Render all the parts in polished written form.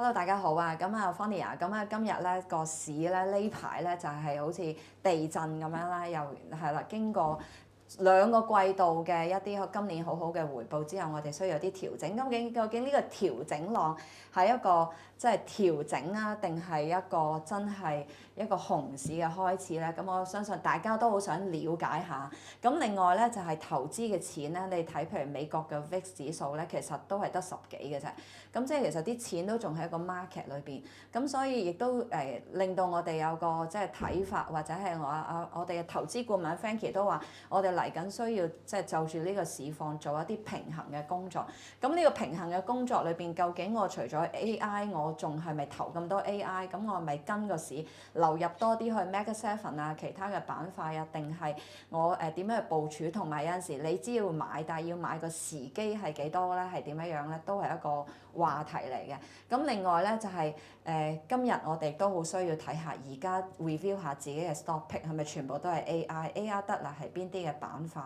Hello，大家好啊！咁啊，Fonny 啊，咁啊，今日咧個市咧呢排咧就係好似地震咁樣啦，又係啦，經過兩個季度嘅一啲今年好好嘅回報之後，我哋需要有啲調整。究竟呢個調整浪係一個即係調整啊，定係一個真係一個熊市嘅開始咧？咁我相信大家都好想了解下。咁另外咧就係投資嘅錢咧，你睇譬如美國嘅 VIX 指數咧，其實都係得10幾嘅啫。咁即係其實啲錢都仲喺一個 market 裏邊，咁所以亦都令到我哋有個即係睇法，或者係我哋嘅投資顧問 Frankie 都話，我哋嚟緊需要即係就住呢個市況做一啲平衡嘅工作。咁呢個平衡嘅工作裏邊，究竟我除咗 AI，我仲係咪投咁多 AI？咁我係咪跟個市流入多啲去 Mega Seven 啊，其他嘅板塊啊，定係我點樣去部署？同埋有陣時你知要買，但係要買個時機係幾多咧？係點樣咧？都係一個話題嚟嘅。咁另外咧就係今日我哋都好需要睇下而家 review 下自己嘅 stock pick 係咪全部都係 AI 得啦，係邊啲嘅板塊？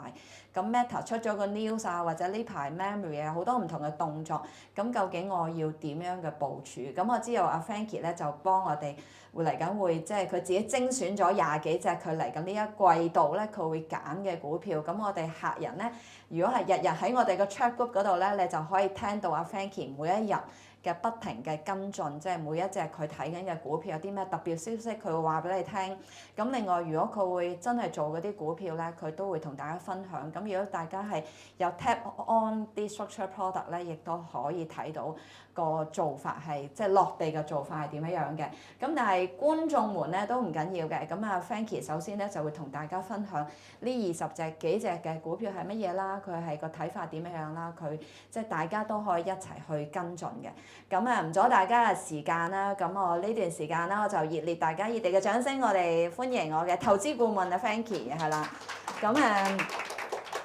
咁 Meta 出咗個 news 啊，或者呢排 memory 啊，好多唔同嘅動作，咁究竟我要點樣嘅部署？咁我知道阿 Frankie 咧就幫我哋會嚟緊會即係佢自己精選咗20幾隻佢嚟緊呢一季度咧佢會揀嘅股票。咁我哋客人咧，如果係日日喺我哋個 chat group 嗰度咧，你就可以聽到阿 Frankie 每一日嘅不停嘅跟進，即係每一隻佢睇緊嘅股票有啲咩特別消息，佢會話俾你聽。咁另外，如果佢會真係做嗰啲股票咧，佢都會同大家分享。咁如果大家係有 tap on 啲 structure product 咧，亦都可以睇到個做法係即係落地嘅做法係點樣嘅。咁但係觀眾們咧都唔緊要嘅。咁啊 Frankie 首先咧就會同大家分享呢20隻幾隻嘅股票係乜嘢啦，佢係個睇法點樣啦，佢即係大家都可以一齊去跟進嘅。咁啊唔阻大家嘅時間啦，咁我呢段時間啦，我就熱烈大家熱烈嘅掌聲，我哋歡迎我嘅投資顧問啊 Frankie 係啦。咁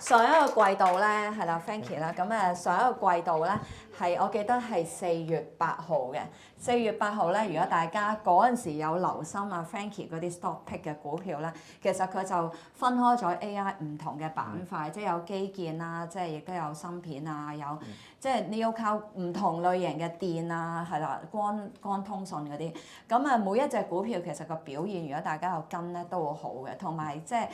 上一個季度咧係啦 Frankie 啦，咁上一個季度咧係我記得係4月8號嘅。4月8號咧，如果大家嗰陣時有留心啊 Frankie 嗰啲 stock pick 嘅股票咧，其實佢就分開咗 AI 唔同嘅板塊，即係有基建啦，即係亦都有芯片啊，有即係你要靠唔同類型嘅電啊，係啦，光通訊嗰啲。咁每一隻股票其實個表現，如果大家有跟咧，都會好嘅。同埋即係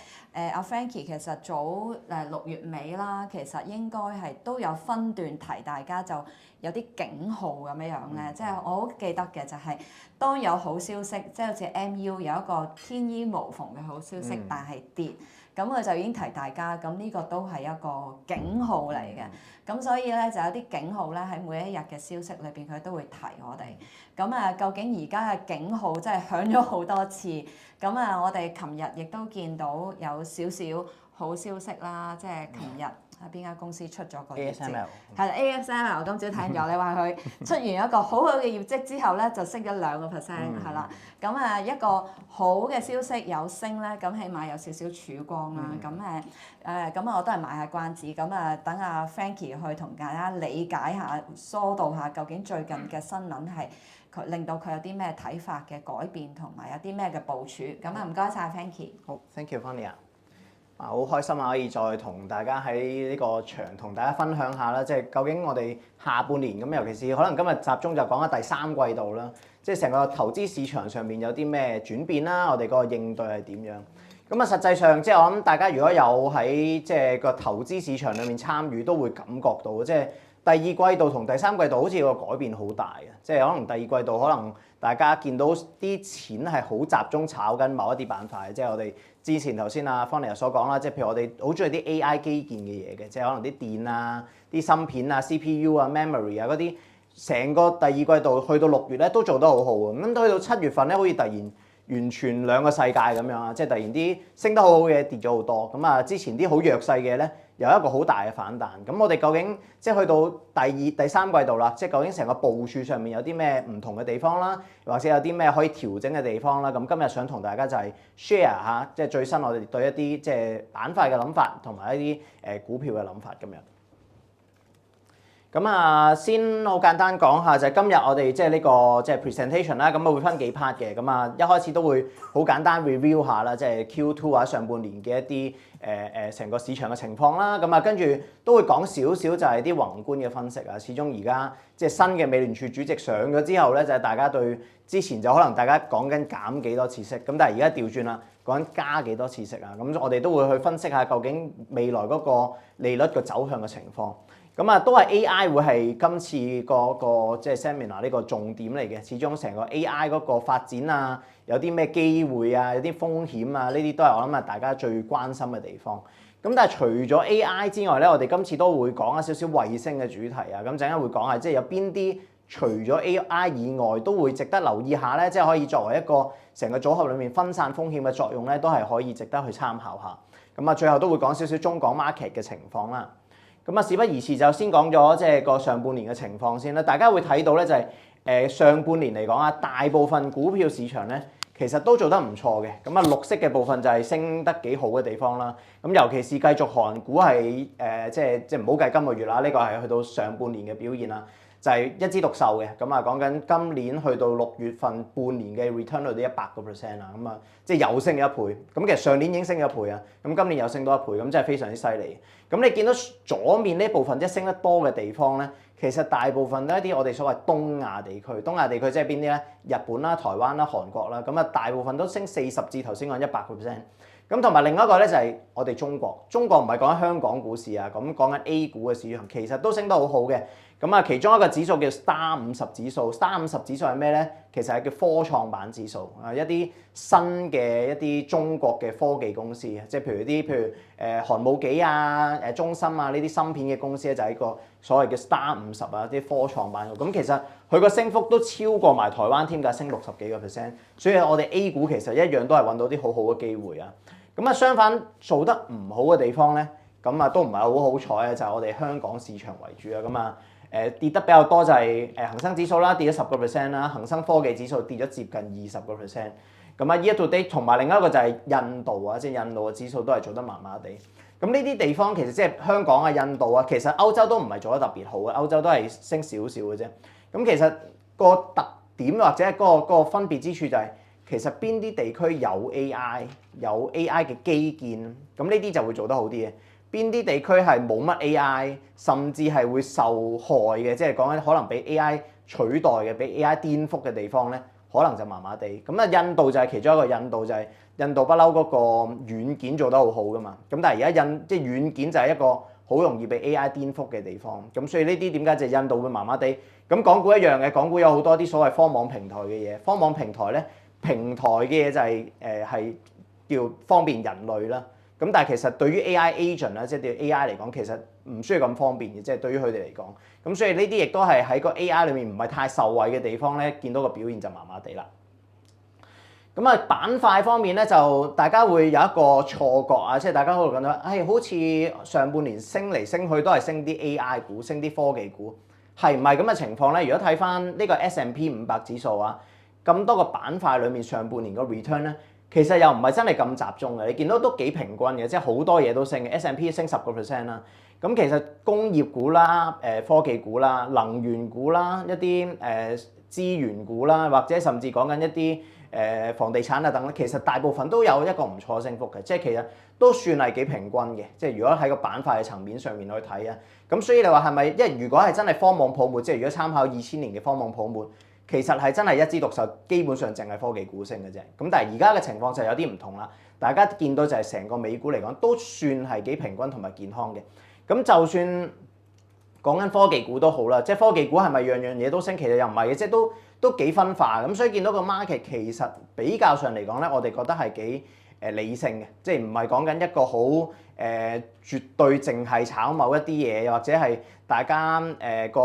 阿 Frankie 其實早6月尾啦，其實應該係都有分段提大家就有啲警號咁樣咧，即係我好記得嘅就係當有好消息，即係好似 MU 有一個天衣無縫嘅好消息，但係跌，咁佢就已經提大家，咁呢個都係一個警號嚟嘅。咁所以咧就有啲警號咧喺每一日嘅消息裏邊，佢都會提我哋。咁究竟而家嘅警號真係響咗好多次。咁我哋琴日亦都見到有少少好消息啦，即係琴日。邊間公司出咗個業績？係啦 ，ASML 我今朝睇咗，你話佢出完一個好好嘅業績之後咧，就升咗2%，係啦。咁一個好嘅消息有升咧，咁起碼有少少曙光啦。咁我都係賣下關子，等阿 Frankie 去同大家理解下、疏導下究竟最近嘅新聞係佢令到佢有啲咩睇法嘅改變，同埋有啲咩嘅部署。唔該晒 Frankie。好 ，thank you，Fonny 啊。好開心啊！可以再同大家喺呢個場同大家分享下啦，即係究竟我哋下半年咁，尤其是可能今日集中就講下第3季度啦，即係成個投資市場上面有啲咩轉變啦，我哋個應對係點樣？咁實際上即係我諗大家如果有喺即係個投資市場裏面參與，都會感覺到即係第2季度同第3季度好似個改變好大嘅，即係可能第2季度可能大家見到啲錢係好集中炒緊某一啲板塊，即係我哋之前頭先阿 Fonny 所講啦，即係譬如我哋好中意啲 AI 基建嘅嘢嘅，即係可能啲電啊、啲芯片啊、CPU 啊、memory 啊嗰啲，成個第2季度去到6月咧都做得好好嘅，咁去到7月份咧好似突然完全兩個世界咁樣啊！即係突然啲升得好好嘅跌咗好多，之前啲好弱勢嘅咧有一個好大嘅反彈。咁我哋究竟即係去到第2、第3季度啦，即係究竟成個部署上面有啲咩唔同嘅地方啦，或者有啲咩可以調整嘅地方啦？咁今日想同大家就係 share 下，即係最新我哋對一啲即係板塊嘅諗法，同埋一啲股票嘅諗法咁樣。咁先好簡單講下就係今日我哋即係呢個即係 presentation 啦，咁會分幾 part 嘅。咁一開始都會好簡單 review 下啦，即係 Q2 或者上半年嘅一啲成個市場嘅情況啦。咁跟住都會講少少就係啲宏觀嘅分析啊。始終而家即係新嘅美聯儲主席上咗之後咧，就係大家對之前就可能大家講緊減幾多次息，咁但係而家調轉啦，講緊加幾多次息啊。咁我哋都會去分析下究竟未來嗰個利率嘅走向嘅情況。咁都係 AI 會係今次個即係 seminar 呢個重點嚟嘅。始終成個 AI 嗰個發展啊，有啲咩機會啊，有啲風險啊，呢啲都係我諗大家最關心嘅地方。咁但係除咗 AI 之外咧，我哋今次都會講一少少衛星嘅主題啊。咁陣間會講下即係有邊啲除咗 AI 以外都會值得留意下咧，即係可以作為一個成個組合裡面分散風險嘅作用咧，都係可以值得去參考下。咁最後都會講少少中港 market 嘅情況啦。咁事不宜遲，就先講咗即係個上半年嘅情況先啦。大家會睇到咧就係上半年嚟講啊，大部分股票市場咧其實都做得唔錯嘅。咁綠色嘅部分就係升得幾好嘅地方啦。咁尤其是繼續韓股係即係唔好計今個月啦，呢個係去到上半年嘅表現啦，就係一枝獨秀嘅。咁講緊今年去到6月份半年嘅 return 去到100% 啦。咁即係又升咗1倍。咁其實上年已經升咗1倍啊。咁今年又升多1倍，咁真係非常之犀利。咁你見到左面呢部分即係升得多嘅地方咧，其實大部分都係一啲我哋所謂東亞地區。東亞地區即係邊啲咧？日本啦、台灣啦、韓國啦。咁大部分都升40%至頭先講100%。咁同埋另一個咧就係我哋中國。中國唔係講緊香港股市啊，咁講緊 A 股嘅市場，其實都升得好好嘅。咁其中一個指數叫 Star 50指數。Star 50指數係咩咧？其實係叫科創板指數啊，一啲新嘅一啲中國嘅科技公司啊，即係譬如寒武紀啊、中芯啊呢啲芯片嘅公司咧，就係一個所謂嘅 Star 50啊，啲科創板。咁其實佢個升幅都超過埋台灣添㗎，升60幾個%。所以我哋 A 股其實一樣都係揾到啲好好嘅機會啊。相反做得唔好嘅地方咧，都唔係好好彩啊，就係我哋香港市場為主啊。跌得比較多就係恒生指數啦，跌咗10%啦，恒生科技指數跌咗接近20%。year to date 同埋另一個就係印度啊，即係印度嘅指數都係做得麻麻地。咁呢啲地方其實即係香港啊、印度啊，其實歐洲都唔係做得特別好嘅，歐洲都係升少少嘅啫。咁其實個特點或者嗰個分別之處就係其實邊啲地區有 AI 嘅基建，咁呢啲就會做得好啲嘅。邊啲地區係冇乜 AI，甚至係會受害嘅，即係講緊可能俾 AI 取代嘅、俾 AI 顛覆嘅地方咧，可能就麻麻地。印度就係其中一個，印度不嬲嗰個軟件做得好好噶嘛。咁但係而家即係軟件就係一個好容易俾 AI 顛覆嘅地方。咁所以呢啲點解就印度會麻麻地？咁港股一樣嘅，港股有好多啲所謂科網平台嘅嘢。科網平台咧，平台嘅嘢就係叫方便人類啦。咁但係其實對於 AI agent 啦，即係對 AI 嚟講，其實唔需要咁方便嘅，即係對於佢哋嚟講。咁所以呢啲亦都係喺個 AI 裏面唔係太受惠嘅地方咧，見到個表現就麻麻地啦。板塊方面咧，就大家會有一個錯覺啊，即係大家喺度講到，好似上半年升嚟升去都係升啲 AI 股、升啲科技股，係唔係咁嘅情況咧？如果睇翻呢個 S&P 500指數啊，咁多個板塊裏面上半年個 return 咧，其實又唔係真係咁集中嘅，你見到都幾平均嘅，即係好多嘢都升嘅。S&P 升10%啦，咁其實工業股啦、科技股啦、能源股啦、一啲資源股啦，或者甚至講緊一啲房地產啊等，其實大部分都有一個唔錯升幅嘅，即係其實都算係幾平均嘅。即係如果喺個板塊嘅層面上面去睇啊，咁所以你話係咪？因為如果係真係科網泡沫，即係如果參考2000年嘅科網泡沫。其實係真係一枝獨秀，基本上淨係科技股升嘅啫。咁但係而家嘅情況就有啲唔同啦。大家見到就係成個美股嚟講，都算係幾平均同埋健康嘅。咁就算講緊科技股都好啦，即係科技股係咪樣樣嘢都升？其實又唔係嘅，即係都幾分化。咁所以見到個 market 其實比較上嚟講咧，我哋覺得係幾理性嘅，即係唔係講緊一個好絕對淨係炒某一啲嘢，或者係大家個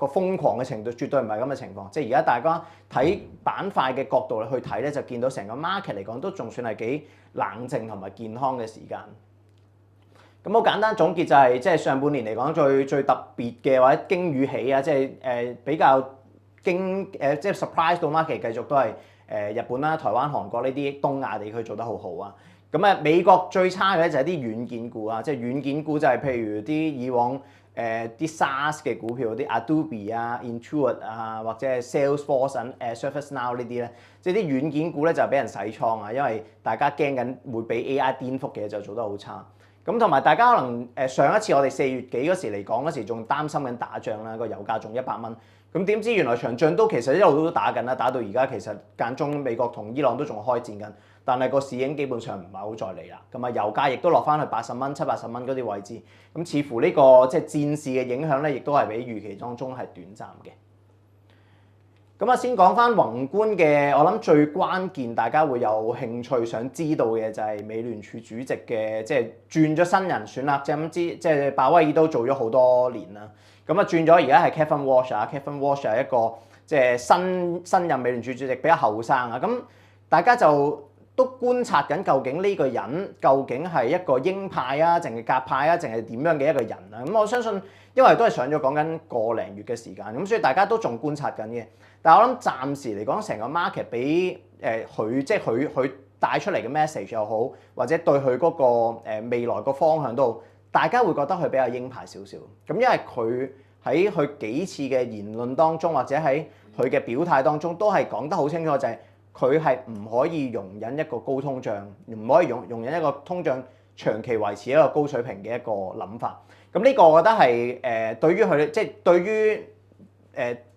瘋狂嘅程度，絕對唔係咁嘅情況。即係而家大家睇板塊嘅角度去睇咧，就見到成個 market 嚟講都仲算係幾冷靜同埋健康嘅時間。咁好簡單總結就係，即係上半年嚟講最特別嘅或者驚與喜啊，即係比較即係 surprise 到 market 繼續都係日本啦、台灣、韓國呢啲東亞地區做得好好啊。咁美國最差嘅咧就係啲軟件股啊，即係軟件股就係譬如啲以往啲 SaaS 嘅股票，啲 Adobe 啊、Intuit 啊，或者係 Salesforce 啊、ServiceNow 呢啲咧，即係啲軟件股咧就俾人洗倉啊，因為大家驚緊會俾 AI 顛覆嘅就做得好差。咁同埋大家可能上一次我哋4月幾嗰時嚟講嗰時仲擔心緊打仗啦，個油價仲100蚊。咁點知原來場仗都其實一路都打緊啦，打到而家其實間中美國同伊朗都仲開戰緊，但係個市已經基本上唔係好再嚟啦。咁啊油價亦都落翻去80蚊、70-80蚊嗰啲位置，咁似乎呢個即係戰事嘅影響咧，亦都係比預期當中係短暫嘅。咁啊，先講翻宏觀嘅，我諗最關鍵大家會有興趣想知道嘅就係美聯儲主席嘅，即係轉咗新人選啦，即係鮑威爾都做咗好多年啦。咁啊轉咗而家係 Kevin Walsh 啊 ，Kevin Walsh 係一個即係新任美聯儲主席，比較後生啊。咁大家就都觀察緊究竟呢個人究竟係一個鷹派啊，定係鴿派啊，定係點樣嘅一個人啊？咁我相信因為都係上咗講緊個零月嘅時間，咁所以大家都仲觀察緊嘅。但係我諗暫時嚟講，成個 market 俾佢帶出嚟嘅 message 又好，或者對佢嗰個未來個方向都好，大家會覺得佢比較鷹派少少。咁因為佢喺佢幾次嘅言論當中，或者喺佢嘅表態當中，都係講得好清楚，就係佢係唔可以容忍一個高通脹，唔可以容忍一個通脹長期維持一個高水平嘅一個諗法。咁呢個我覺得係對於佢即係對於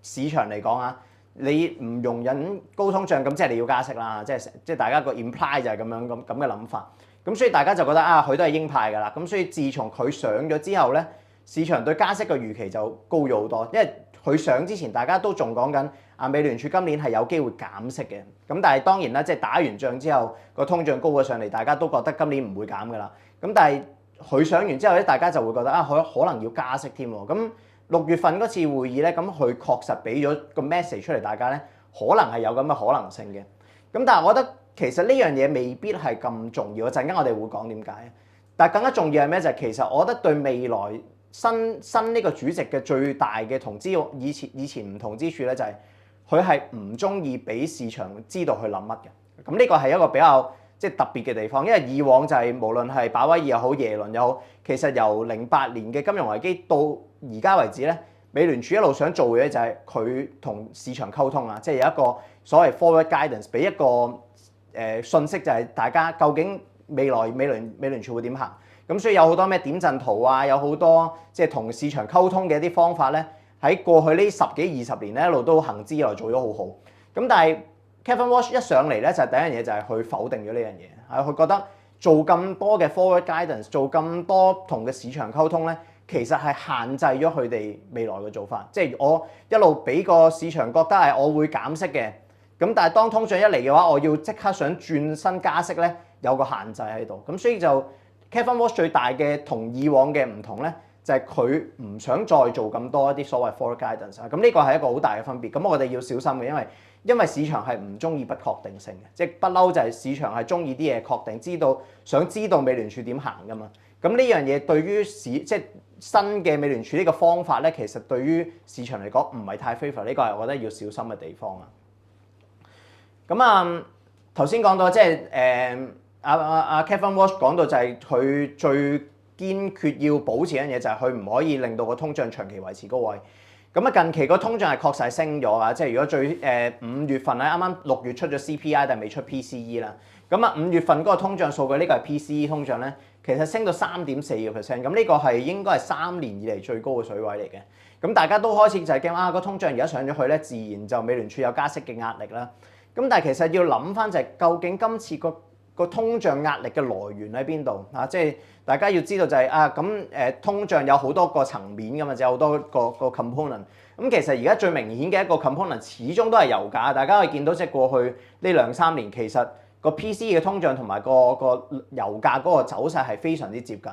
市場嚟講啊。你唔容忍高通脹，咁即係你要加息啦，即係大家個 imply 就係咁嘅諗法。咁所以大家就覺得啊，佢都係鷹派㗎啦。咁所以自從佢上咗之後咧，市場對加息嘅預期就高咗好多。因為佢上之前，大家都仲講緊啊，美聯儲今年係有機會減息嘅。咁但係當然啦，即係打完仗之後個通脹高咗上嚟，大家都覺得今年唔會減㗎啦。咁但係佢上完之後咧，大家就會覺得啊，佢可能要加息添喎。咁6月份嗰次會議咧，咁佢確實俾咗個 message 出嚟，大家咧可能係有咁嘅可能性嘅。咁但係我覺得其實呢樣嘢未必係咁重要。陣間我哋會講點解。但係更加重要係咩？就係其實我覺得對未來新呢個主席嘅最大嘅以前唔同之處咧，就係佢係唔中意俾市場知道佢諗乜嘅。咁呢個係一個比較即係特別嘅地方，因為以往就係無論係鮑威爾又好，耶倫又好，其實由08年嘅金融危機到而家為止咧，美聯儲一路想做嘅就係佢同市場溝通啊，即係有一個所謂 forward guidance，俾一個訊息就係大家究竟未來美聯儲會點行。咁所以有好多咩點陣圖啊，有好多即係同市場溝通嘅一啲方法咧，喺過去呢10幾20年咧一路都行之以來做咗好好。咁但係Kevin Walsh 一上嚟咧，就第一樣嘢就係佢否定咗呢樣嘢，係佢覺得做咁多嘅 forward guidance， 做咁多同嘅市場溝通咧，其實係限制咗佢哋未來嘅做法。即係我一路俾個市場覺得係我會減息嘅，咁但係當通脹一嚟嘅話，我要即刻想轉身加息咧，有個限制喺度。咁所以就 Kevin Walsh 最大嘅同以往嘅唔同咧，就係佢唔想再做咁多一啲所謂 forward guidance 啊。咁呢個係一個好大嘅分別。咁我哋要小心嘅，因為市場係唔中意不確定性嘅，即係不嬲就係市場係中意啲嘢確定，想知道美聯儲點行㗎嘛。咁呢樣嘢對於即係新嘅美聯儲呢個方法咧，其實對於市場嚟講唔係太 favor， 呢個係我覺得要小心嘅地方啊。咁啊，頭先講到即係Kevin Walsh 講到就係佢最堅決要保持一樣嘢，就係佢唔可以令到個通脹長期維持高位。咁啊，近期個通脹係確實係升咗啊！即係如果最5月份咧，啱啱6月出咗 CPI，但係未出 PCE 啦。咁啊，5月份嗰個通脹數據，呢個係 PCE 通脹咧，其實升到3.4%。咁呢個係應該係3年以嚟最高嘅水位嚟嘅。咁大家都開始就係驚啊，個通脹而家上咗去咧，自然就美聯儲有加息嘅壓力啦。咁但係其實要諗翻就係究竟今次個通脹壓力嘅來源喺邊度啊？即係大家要知道就係通脹有好多個層面㗎嘛，就有好多個 component。咁其實而家最明顯嘅一個 component 始終都係油價。大家可以見到即係過去呢2-3年，其實個 PCE 嘅通脹同埋個油價嗰個走勢係非常之接近。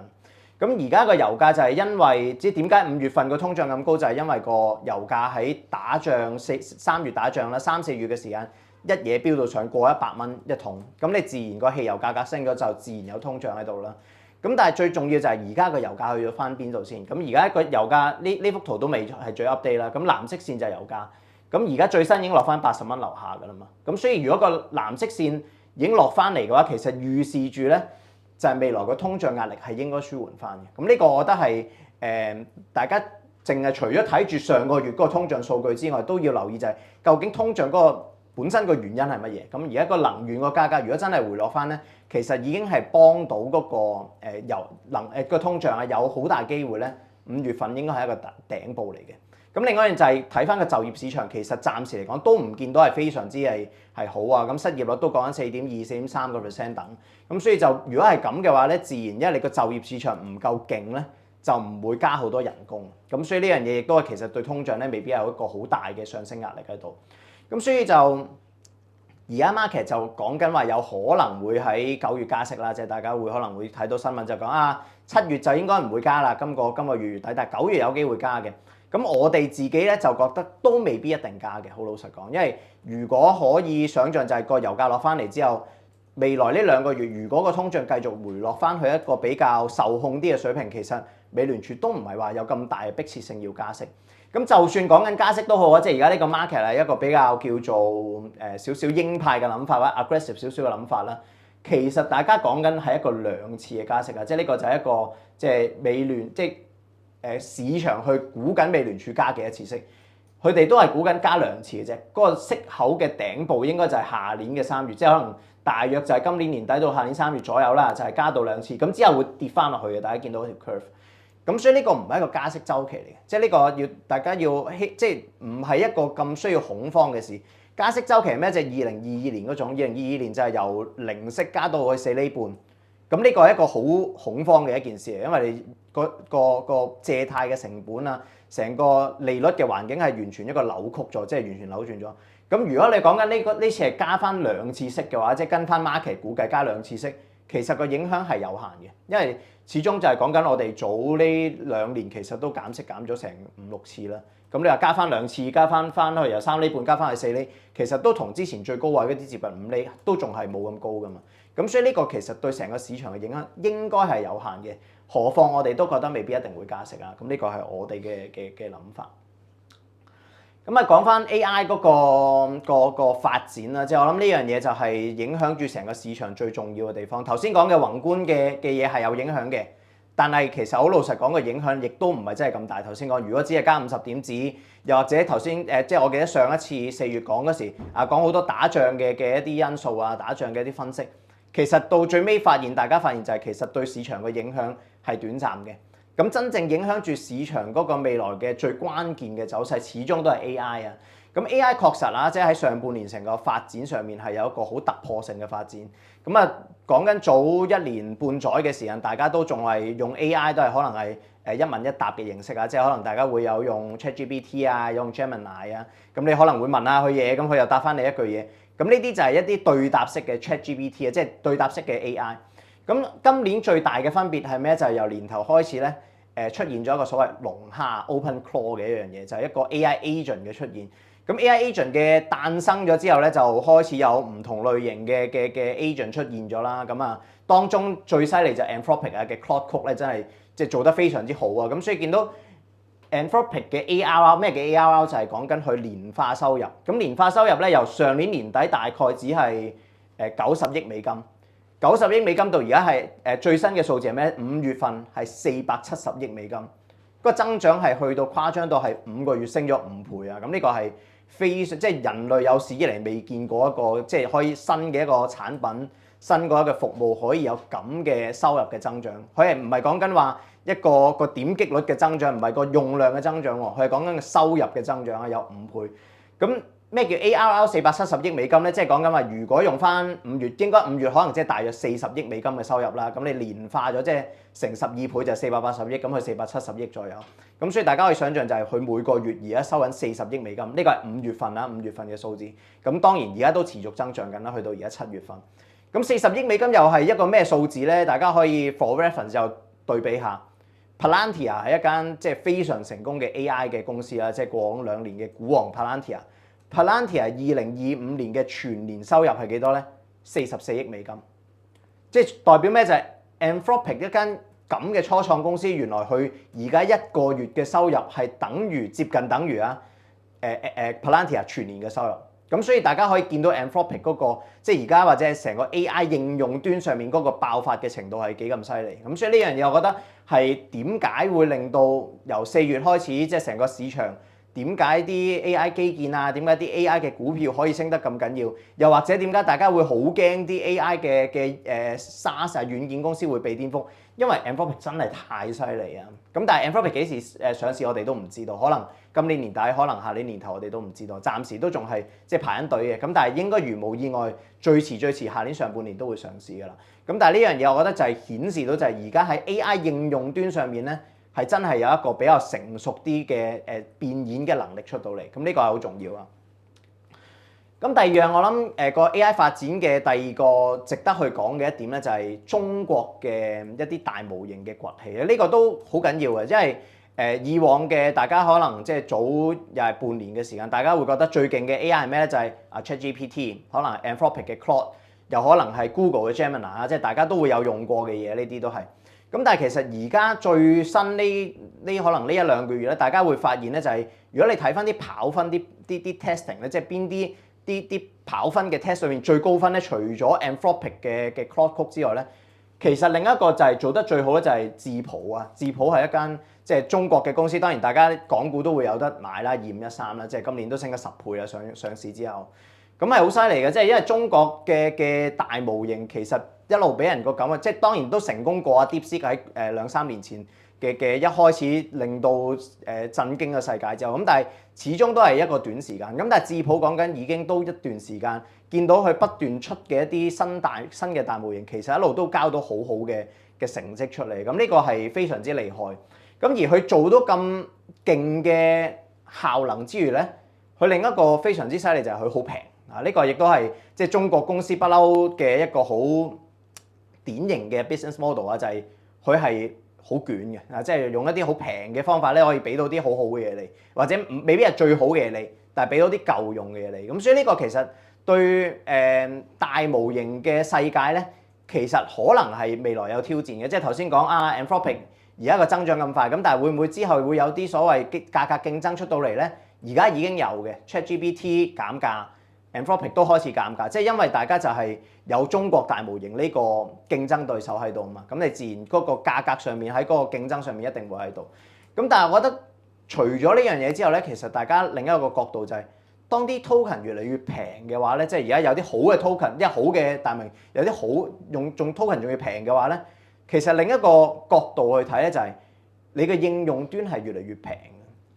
咁而家個油價就係因為即係點解5月份個通脹咁高，就係因為個油價喺打仗3月打仗啦，3-4月嘅時間。一嘢飆到上過100蚊一桶，咁你自然個汽油價格升咗就自然有通脹喺度啦。咁但係最重要就係而家個油價去咗翻邊度先？咁而家個油價呢幅圖都未係最 update 啦。咁藍色線就係油價，咁而家最新已經落翻80蚊樓下㗎啦嘛。咁所以如果個藍色線已經落翻嚟嘅話，其實預示住咧就係未來個通脹壓力係應該舒緩翻嘅。咁呢個我覺得係大家淨係除咗睇住上個月嗰個通脹數據之外，都要留意就係究竟通脹嗰個本身個原因係乜嘢？咁而家個能源個價格如果真係回落翻咧，其實已經係幫到嗰個個通脹啊，有好大機會咧5月份應該係一個頂部嚟嘅。咁另外一樣就係睇翻個就業市場，其實暫時嚟講都唔見到係非常之係好啊。咁失業率都講緊4.2、4.3% 等。咁所以就如果係咁嘅話咧，自然因為你個就業市場唔夠勁咧，就唔會加好多人工。咁所以呢樣嘢亦都係其實對通脹咧未必有一個好大嘅上升壓力喺度。咁所以就而家 market 就講緊話有可能會喺9月加息啦，即係大家會可能會睇到新聞就講7月就應該唔會加啦，今個月底，但係9月有機會加嘅。咁我哋自己咧就覺得都未必一定加嘅，好老實講，因為如果可以想像就係個油價落翻嚟之後，未來呢2個月如果個通脹繼續回落翻去一個比較受控啲嘅水平，其實美聯儲都唔係話有咁大嘅迫切性要加息。咁就算講緊加息都好啊，即係而家呢個 market 係一個比較叫做少少鷹派嘅諗法或者 aggressive 少少嘅諗法啦。其實大家講緊係一個2次嘅加息啊，即係呢個就係一個即係美聯即係市場去估緊美聯儲加幾多次息，佢哋都係估緊加2次嘅啫。嗰個息口嘅頂部應該就係下年嘅3月，即係可能大約就係今年年底到下年3月左右啦，就係加到2次。咁之後會跌翻落去嘅，大家見到條 curve。咁所以呢個唔係一個加息週期嚟嘅，即係呢個大家要即係唔係一個咁需要恐慌嘅事。加息週期係咩？就係2022年嗰種，2022年就係由0息加到去4厘半。咁呢個係一個好恐慌嘅一件事嚟，因為你個借貸嘅成本啊，成個利率嘅環境係完全一個扭曲咗，即係完全扭轉咗。咁如果你講緊呢次係加翻2次息嘅話，即係跟翻 market 估計加2次息，其實個影響係有限嘅，因為始終就係講緊我哋早呢2年其實都減息減咗成5、6次啦。咁你話加翻2次，加翻去由3厘半加翻去4厘，其實都同之前最高位嗰啲接近5厘，都仲係冇咁高噶嘛。咁所以呢個其實對成個市場嘅影響應該係有限嘅，何況我哋都覺得未必一定會加息啊。咁呢個係我哋嘅諗法。咁啊講翻 AI 嗰個發展啦，即係我諗呢樣嘢就係影響住成個市場最重要嘅地方。頭先講嘅宏觀嘅嘢係有影響嘅，但係其實好老實講個影響亦都唔係真係咁大。頭先講如果只係加50點子，又或者頭先即係我記得上一次4月講嗰時講好多打仗嘅一啲因素啊，打仗嘅一啲分析。其實到最尾大家發現就係其實對市場嘅影響係短暫嘅。咁真正影響住市場嗰個未來嘅最關鍵嘅走勢，始終都係 AI 啊。咁 AI 確實啦，即係喺上半年成個發展上面係有一個好突破性嘅發展。咁啊講緊早1年半載嘅時間，大家都仲係用 AI 都係可能係一問一答嘅形式啊，即係可能大家會有用 ChatGPT 啊，用 Gemini 啊，咁你可能會問下佢嘢，咁佢又答翻你一句嘢。咁呢啲就係一啲對答式嘅 ChatGPT 啊，即係對答式嘅 AI。咁今年最大嘅分別係咩？就係由年頭開始咧，出現咗一個所謂龍蝦 OpenClaw 嘅一樣嘢，就係一個 AI agent 嘅出現。咁 AI agent 嘅誕生咗之後咧，就開始有唔同類型嘅 agent 出現咗啦。咁啊，當中最犀利就係 Anthropic 嘅 Claude Code 咧，真係即係做得非常之好啊。咁所以見到 Anthropic 嘅 ARR 咩嘅 ARR 就係講緊佢年化收入。咁年化收入咧，由上年年底大概只係90億美金，90億美金到而家係最新嘅數字係咩？5月份係470億美金，個增長係去到誇張到係5個月升咗5倍啊！咁呢個係非常即係人類有史以嚟未見過一個即係可以新嘅一個產品、新嗰一個服務可以有咁嘅收入嘅增長。佢係唔係講緊話一個點擊率嘅增長，唔係個用量嘅增長喎，佢係講緊個收入嘅增長啊，有5倍。咁咩叫 ARR 470億美金咧？即係講緊話，如果用翻5月，應該5月可能即係大約40億美金嘅收入啦。咁你年化咗即係乘12倍就480億，咁佢470億左右。咁所以大家可以想象就係佢每個月而家收緊40億美金，呢個係5月份啦，5月份嘅數字。咁當然而家都持續增長緊啦，去到而家7月份。咁40億美金又係一個咩數字咧？大家可以 for reference 就對比下。Palantir 係一間即係非常成功嘅 AI 嘅公司啦，即係過往2年嘅股王 Palantir。Palantir 2025年嘅全年收入係幾多咧？44億美金，即係代表咩？就係 Anthropic 一間咁嘅初創公司，原來佢而家1個月嘅收入係接近等於Palantir 全年嘅收入。咁所以大家可以見到 Anthropic 嗰個即係而家或者係成個 AI 應用端上面嗰個爆發嘅程度係幾咁犀利。咁所以呢樣嘢我覺得係點解會令到由4月開始即係成個市場點解啲 AI 基建啊，點解啲 AI 嘅股票可以升得咁緊要？又或者點解大家會好驚啲 AI 嘅SaaS 軟件公司會被顛覆？因為 Anthropic 真係太犀利啊！咁但係 Anthropic 幾時上市我哋都唔知道，可能今年年底，可能下年年頭我哋都唔知道，暫時都仲係即係排緊隊嘅。咁但係應該如無意外，最遲下年上半年都會上市㗎啦。咁但係呢樣嘢我覺得就係顯示到就係而家喺 AI 應用端上面咧，係真係有一個比較成熟啲嘅變現嘅能力出到嚟。咁呢個係好重要啊！咁第二樣我諗個 AI 發展嘅第二個值得去講嘅一點咧，就係中國嘅一啲大模型嘅崛起咧。呢個都好緊要嘅，因為以往嘅大家可能即係早又係半年嘅時間，大家會覺得最勁嘅 AI 係咩咧？就係ChatGPT，可能 Anthropic 嘅 Claude，又可能係 Google 嘅 Gemini 啊，即係大家都會有用過嘅嘢，呢啲都係。咁但係其實而家最新可能呢一兩個月咧，大家會發現咧就係如果你睇翻啲跑分啲 testing 咧，即係邊啲跑分嘅 test 上面最高分咧，除咗 Anthropic 嘅 Claude Code 之外咧，其實另一個就係做得最好咧就係智譜啊。智譜係一間即係中國嘅公司，當然大家港股都會有得買啦，2513啦，即係今年都升咗10倍啦，上市之後，咁係好犀利嘅，即係因為中國嘅大模型其實一路俾人個感覺，即係當然都成功過啊 DeepSeek 喺2-3年前嘅一開始令到震驚個世界之後，咁但係始終都係一個短時間。咁但係智譜講緊已經都一段時間，見到佢不斷出嘅一啲新嘅大模型，其實一路都交到好好嘅成績出嚟。咁呢個係非常之厲害。咁而佢做到咁勁嘅效能之餘咧，佢另一個非常之犀利就係佢好平啊！呢個亦都係即係中國公司不嬲嘅一個好典型嘅 business model 啊，就係佢係好捲嘅啊，即係用一啲好平嘅方法咧，可以俾到啲好好嘅嘢你，或者未必係最好嘅嘢你，但係俾到啲夠用嘅嘢你。咁所以呢個其實對大模型嘅世界咧，其實可能係未來有挑戰嘅。即係頭先講Anthropic 而家個增長咁快，咁但係會唔會之後會有啲所謂價格競爭出到嚟咧？而家已經有嘅 ChatGPT 減價。Anthropic 都開始減價，即係因為大家就係有中國大模型呢個競爭對手喺度嘛，咁你自然嗰個價格上面喺嗰個競爭上面一定會喺度。咁但係我覺得除咗呢樣嘢之後咧，其實大家另一個角度就係當啲 token 越嚟越平嘅話咧，即係而家有啲好嘅 token， 一好嘅大模型有啲好用 token 仲要平嘅話咧，其實另一個角度去睇咧就係你嘅應用端係越嚟越平，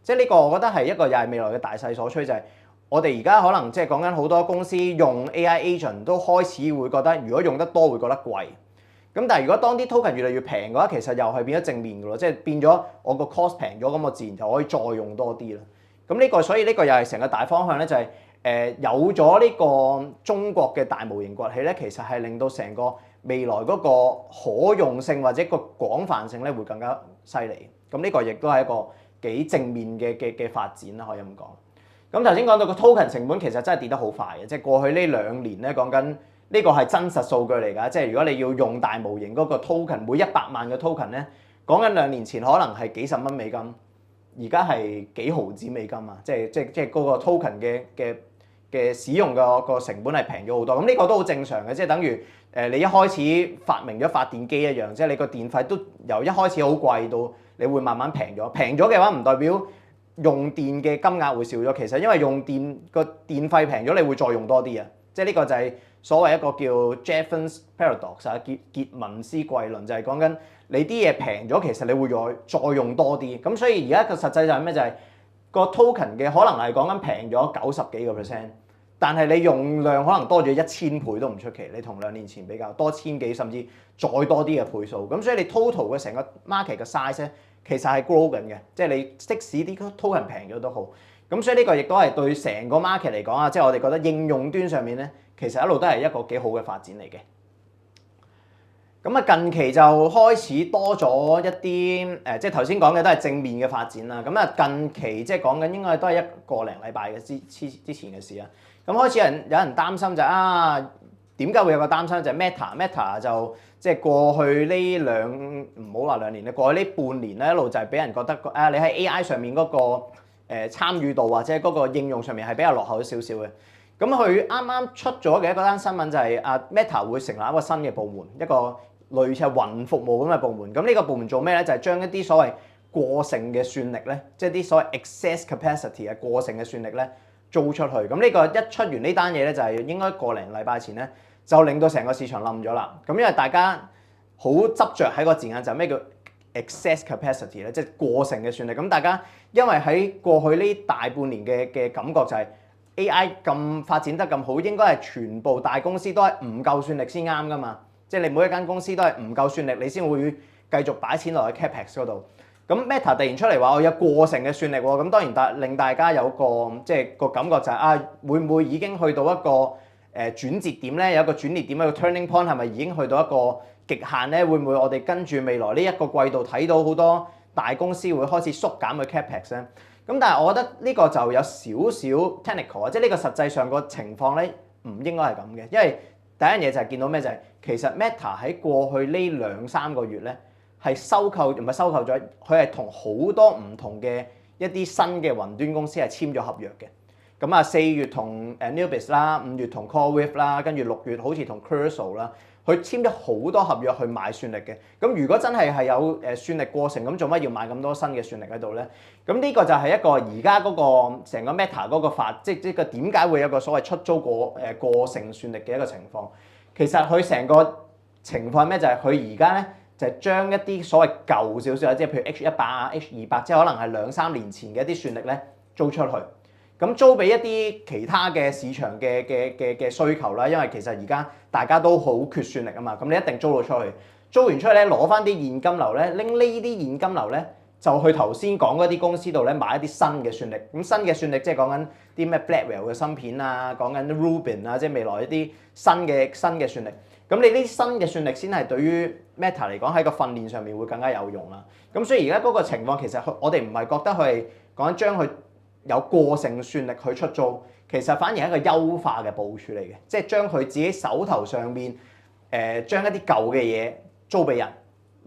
即係呢個我覺得係一個又係未來嘅大勢所趨，就係我哋而家可能即係講緊好多公司用 AI agent 都開始會覺得，如果用得多會覺得貴。咁但係如果當啲 token 越嚟越平嘅話，其實又係變咗正面嘅咯，即係變咗我個 cost 平咗，咁我自然就可以再用多啲啦。咁呢個所以呢個又係成個大方向咧，就係有咗呢個中國嘅大模型崛起咧，其實係令到成個未來嗰個可用性或者個廣泛性咧會更加犀利。咁呢個亦都係一個幾正面嘅發展啦，可以咁講。咁頭先講到個 token 成本其實真係跌得好快嘅，即係過去呢2年咧講緊呢個係真實數據嚟㗎，即係如果你要用大模型嗰個 token 每100萬嘅 token 咧，講緊2年前可能係幾十蚊美金，而家係幾毫子美金啊！即係嗰個 token 嘅使用個成本係平咗好多，咁呢個都好正常嘅，即係等於你一開始發明咗發電機一樣，即係你個電費都由一開始好貴到你會慢慢平咗，平咗嘅話唔代表用電嘅金額會少咗，其實因為用電個電費平咗，你會再用多啲啊！即係呢個就係所謂一個叫 Jevons Paradox 啊，傑文斯貴論，就係講緊你啲嘢平咗，其實你會再用多啲。咁所以而家個實際就係咩？就係個 token 嘅可能係講緊平咗90幾個 percent，但係你用量可能多咗1000倍都唔出奇。你同2年前比較多1000幾，甚至再多啲嘅倍數。咁所以你 total 嘅成個 market 嘅 size 咧，其實係 grow 緊嘅，即係你即使啲 token 平咗都好，咁所以呢個亦都係對成個 market 嚟講啊，即係我哋覺得應用端上面咧，其實一路都係一個幾好嘅發展嚟嘅。咁啊，近期就開始多咗一啲即係頭先講嘅都係正面嘅發展啦。咁啊，近期即係講緊應該都係1個零禮拜嘅之前嘅事啊。咁開始有人擔心就點解會有個擔心就係 Meta 就即係過去呢唔好話2年啦，過去呢半年咧一路就係俾人覺得你喺 AI 上面嗰個參與度或者嗰個應用上面係比較落後少少嘅。咁佢啱啱出咗嘅一個單新聞就係Meta 會成立一個新嘅部門，一個類似係雲服務咁嘅部門。咁呢個部門做咩咧？就係將一啲所謂過剩嘅算力咧，即係啲所謂 excess capacity 嘅過剩嘅算力咧租出去。咁呢個一出完呢單嘢咧，就係應該個零禮拜前咧，就令到成個市場冧咗啦。咁因為大家好執着喺個字眼就係咩叫 excess capacity 咧，即係過剩嘅算力。咁大家因為喺過去呢大半年嘅感覺就係 AI 咁發展得咁好，應該係全部大公司都係唔夠算力先啱噶嘛。即係你每一間公司都係唔夠算力，你先會繼續擺錢落去 capex 嗰度。咁 Meta 突然出嚟話我有過剩嘅算力喎，咁當然令大家有個即係個感覺就係會唔會已經去到一個轉折點咧？有一個轉捩點，一個 turning point 係咪已經去到一個極限咧？會唔會我哋跟住未來呢一個季度睇到好多大公司會開始縮減嘅 capex 咧？咁但係我覺得呢個就有少少 technical 啊，即係呢個實際上個情況咧唔應該係咁嘅，因為第一樣嘢就係見到咩就係其實 Meta 喺過去呢2-3個月咧係唔係收購咗，佢係同好多唔同嘅一啲新嘅雲端公司係簽咗合約嘅。咁4月同Nubis 啦，5月同 CoreWeave 啦，跟住6月好似同 Cursor 啦，佢簽咗好多合約去買算力嘅。咁如果真係有算力過剩，咁做乜要買咁多新嘅算力喺度咧？咁呢個就係一個而家嗰個成個 Meta 嗰個即個點解會有個所謂出租過剩算力嘅一個情況。其實佢成個情況係咩？就係佢而家咧就係將一啲所謂舊少少，即係譬如 H100 啊、H200，即係可能係2-3年前嘅一啲算力咧租出去。咁租俾一啲其他嘅市場嘅需求啦，因為其實而家大家都好缺算力啊嘛，咁你一定租到出去，租完出去咧攞翻啲現金流咧，拎呢啲現金流咧就去頭先講嗰啲公司度咧買一啲新嘅算力，咁新嘅算力即係講緊啲咩 Blackwell 嘅芯片啊，講緊 Rubin 啊，即係未來一啲新嘅算力，咁你呢啲新嘅算力先係對於 Meta 嚟講喺個訓練上面會更加有用啦。咁所以而家嗰個情況其實我哋唔係覺得佢係講緊將佢有過剩算力去出租，其實反而係一個優化嘅部署嚟嘅，即係將佢自己手頭上面將一啲舊嘅嘢租俾人，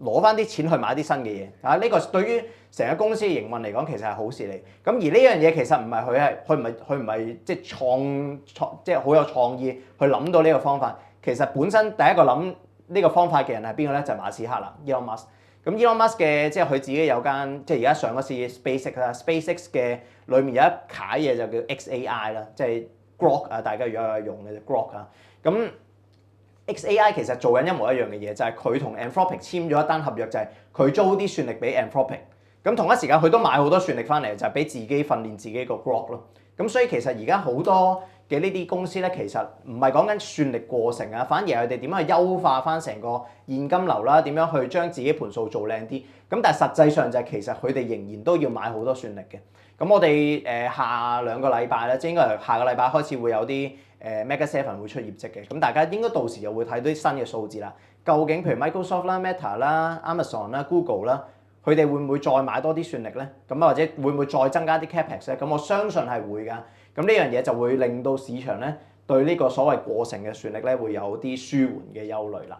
攞翻啲錢去買啲新嘅嘢。呢個對於成個公司嘅營運嚟講，其實係好事嚟。咁而呢樣嘢其實唔係佢唔係即係創即係好有創意去諗到呢個方法。其實本身第一個諗呢個方法嘅人係邊個咧？就係馬斯克啦 ，Elon Musk。咁 Elon Musk 嘅即係佢自己有間即係而家上嗰次 SpaceX 啦 ，SpaceX 嘅裏面有一楷嘢就叫 XAI 啦，即係 Grok 啊，大家如果有用嘅 Grok 啊。咁 XAI 其實做緊一模一樣嘅嘢，就係佢同 Anthropic 簽咗一單合約，就係佢租啲算力俾 Anthropic。咁同一時間佢都買好多算力翻嚟，就係俾自己訓練自己個 Grok 咯。咁所以其實而家好多嘅呢啲公司咧，其實唔係講緊算力過剩啊，反而係佢哋點樣去優化翻成個現金流啦，點樣去將自己盤數做靚啲。咁但係實際上就係其實佢哋仍然都要買好多算力嘅。咁我哋下2個禮拜咧，即係應該係下個禮拜開始會有啲Mega 7會出業績嘅。咁大家應該到時又會睇到啲新嘅數字啦。究竟譬如 Microsoft 啦、Meta 啦、Amazon 啦、Google 啦，佢哋會唔會再買多啲算力咧？咁或者會唔會再增加啲 capex 咧？咁我相信係會㗎。咁呢樣嘢就會令到市場咧對呢個所謂過剩嘅算力咧會有啲舒緩嘅憂慮啦。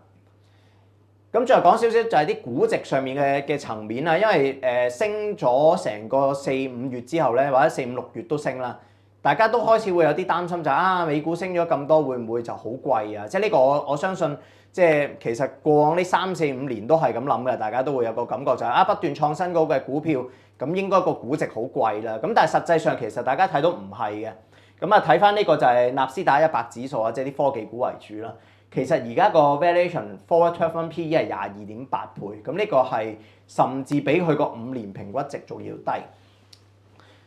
咁再講少少就係啲估值上面嘅層面啦，因為升咗成個4-5月之後咧，或者4-5-6月都升啦，大家都開始會有啲擔心就係美股升咗咁多，會唔會就好貴啊？即係呢個我相信即係其實過往呢3-4-5年都係咁諗嘅，大家都會有個感覺就係不斷創新高嘅股票，咁應該個估值好貴啦。咁但係實際上其實大家睇到唔係嘅。咁啊睇翻呢個就係納斯達克100指數啊，即係啲科技股為主啦。其實而家個 valuation forward 12 PE 係22.8倍，咁呢個係甚至比佢個5年平均值仲要低。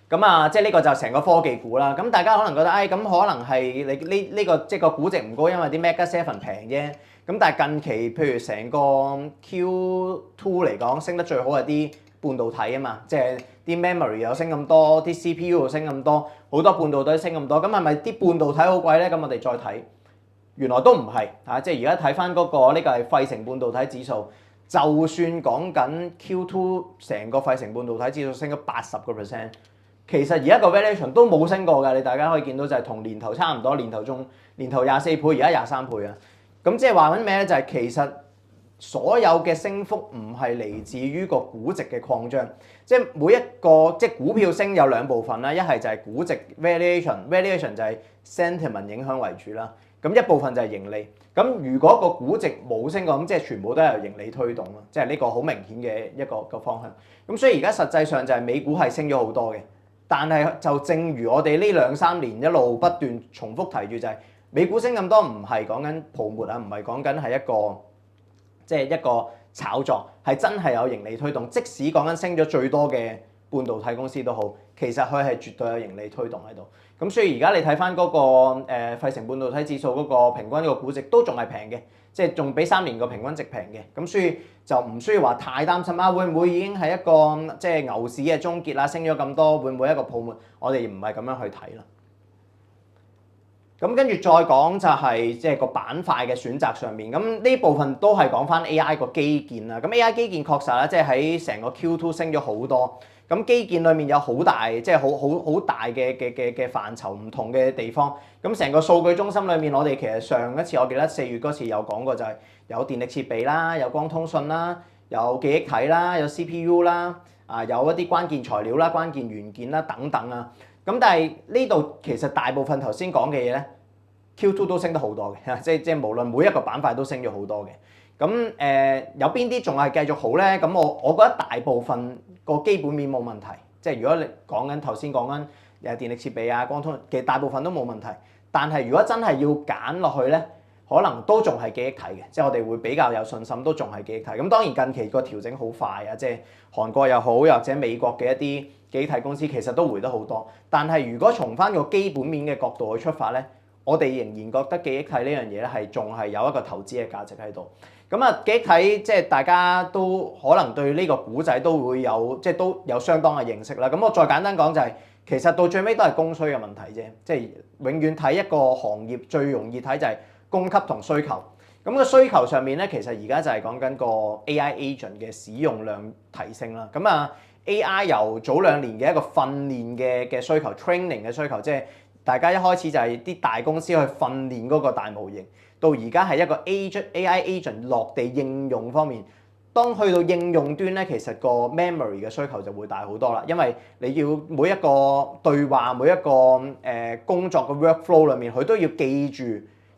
咁即係呢個就成個科技股啦。咁大家可能覺得，咁可能係你呢個即係個估值唔高，因為啲 Mega 7平啫。咁但係近期譬如成個 Q2 嚟講，升得最好係啲半導體啊嘛，即係啲 memory 又升咁多，啲 CPU 又升咁多，好多半導體升咁多。咁係咪啲半導體好貴咧？咁我哋再睇。原來都唔係即係而家睇翻嗰個呢個係費城半導體指數，就算講緊 Q2 成個費城半導體指數升咗80%，其實而家個 valuation 都冇升過㗎。你大家可以見到就係同年頭差唔多，年頭24倍，而家23倍啊。咁即係話緊咩咧？就係其實所有嘅升幅唔係嚟自於個估值嘅擴張，即係每一個即係股票升有兩部分啦，一係就係估值 valuation 就係 sentiment 影響為主啦，咁一部分就係盈利。咁如果個估值冇升過，咁即係全部都係由盈利推動咯，即係呢個好明顯嘅一個方向。咁所以而家實際上就係美股係升咗好多嘅，但係就正如我哋呢2-3年一路不斷重複提住就係美股升咁多，唔係講緊泡沫啊，唔係講緊係一個炒作，係真係有盈利推動。即使講緊升咗最多嘅半導體公司都好，其實佢係絕對有盈利推動喺度。咁所以而家你睇翻嗰個費城半導體指數嗰個平均個估值都仲係平嘅，即係仲比3年個平均值平嘅。咁所以就唔需要話太擔心啊，會唔會已經係一個即係牛市嘅終結啦？升咗咁多，會唔會一個泡沫？我哋唔係咁樣去睇啦。咁跟住再講就係即係個板塊嘅選擇上面，咁呢部分都係講翻 AI 個基建啦。咁 AI 基建確實啦，即係喺成個 Q2 升咗好多。咁基建裏面有好大，即係好大嘅範疇，唔同嘅地方。咁成個數據中心裏面，我哋其實上一次我記得4月嗰次有講過，就係有電力設備啦，有光通訊啦，有記憶體啦，有 CPU 啦，有一啲關鍵材料啦、關鍵元件啦等等啊。咁但係呢度其實大部分頭先講嘅嘢咧 ，Q2 都升得好多嘅，即係無論每一個板塊都升咗好多嘅。咁有邊啲仲係繼續好咧？咁我覺得大部分個基本面冇問題，即係如果你講緊頭先講緊電力設備啊、光通，其實大部分都冇問題。但係如果真係要揀落去咧，可能都仲係記憶體嘅，即係我哋會比較有信心，都仲係記憶體。咁當然近期個調整好快啊，即係韓國又好，又或者美國嘅一啲記憶體公司其實都回得好多。但係如果從翻個基本面嘅角度去出發咧，我哋仍然覺得記憶體呢樣嘢咧係仲係有一個投資嘅價值喺度。咁啊，記憶體即係大家都可能對呢個股仔都會有即係都有相當嘅認識啦。咁我再簡單講就係，其實到最尾都係供需嘅問題啫。即係永遠睇一個行業最容易睇就係供給同需求。咁個需求上面咧，其實而家就係講緊個 AI agent 嘅使用量提升啦。咁啊 AI 由早2年嘅一個訓練嘅需求 training 嘅需求，即係大家一開始就係啲大公司去訓練嗰個大模型，到而家係一個 AI agent 落地應用方面。當去到應用端咧，其實個 memory 嘅需求就會大好多啦，因為你要每一個對話、每一個工作嘅 workflow 裏面，佢都要記住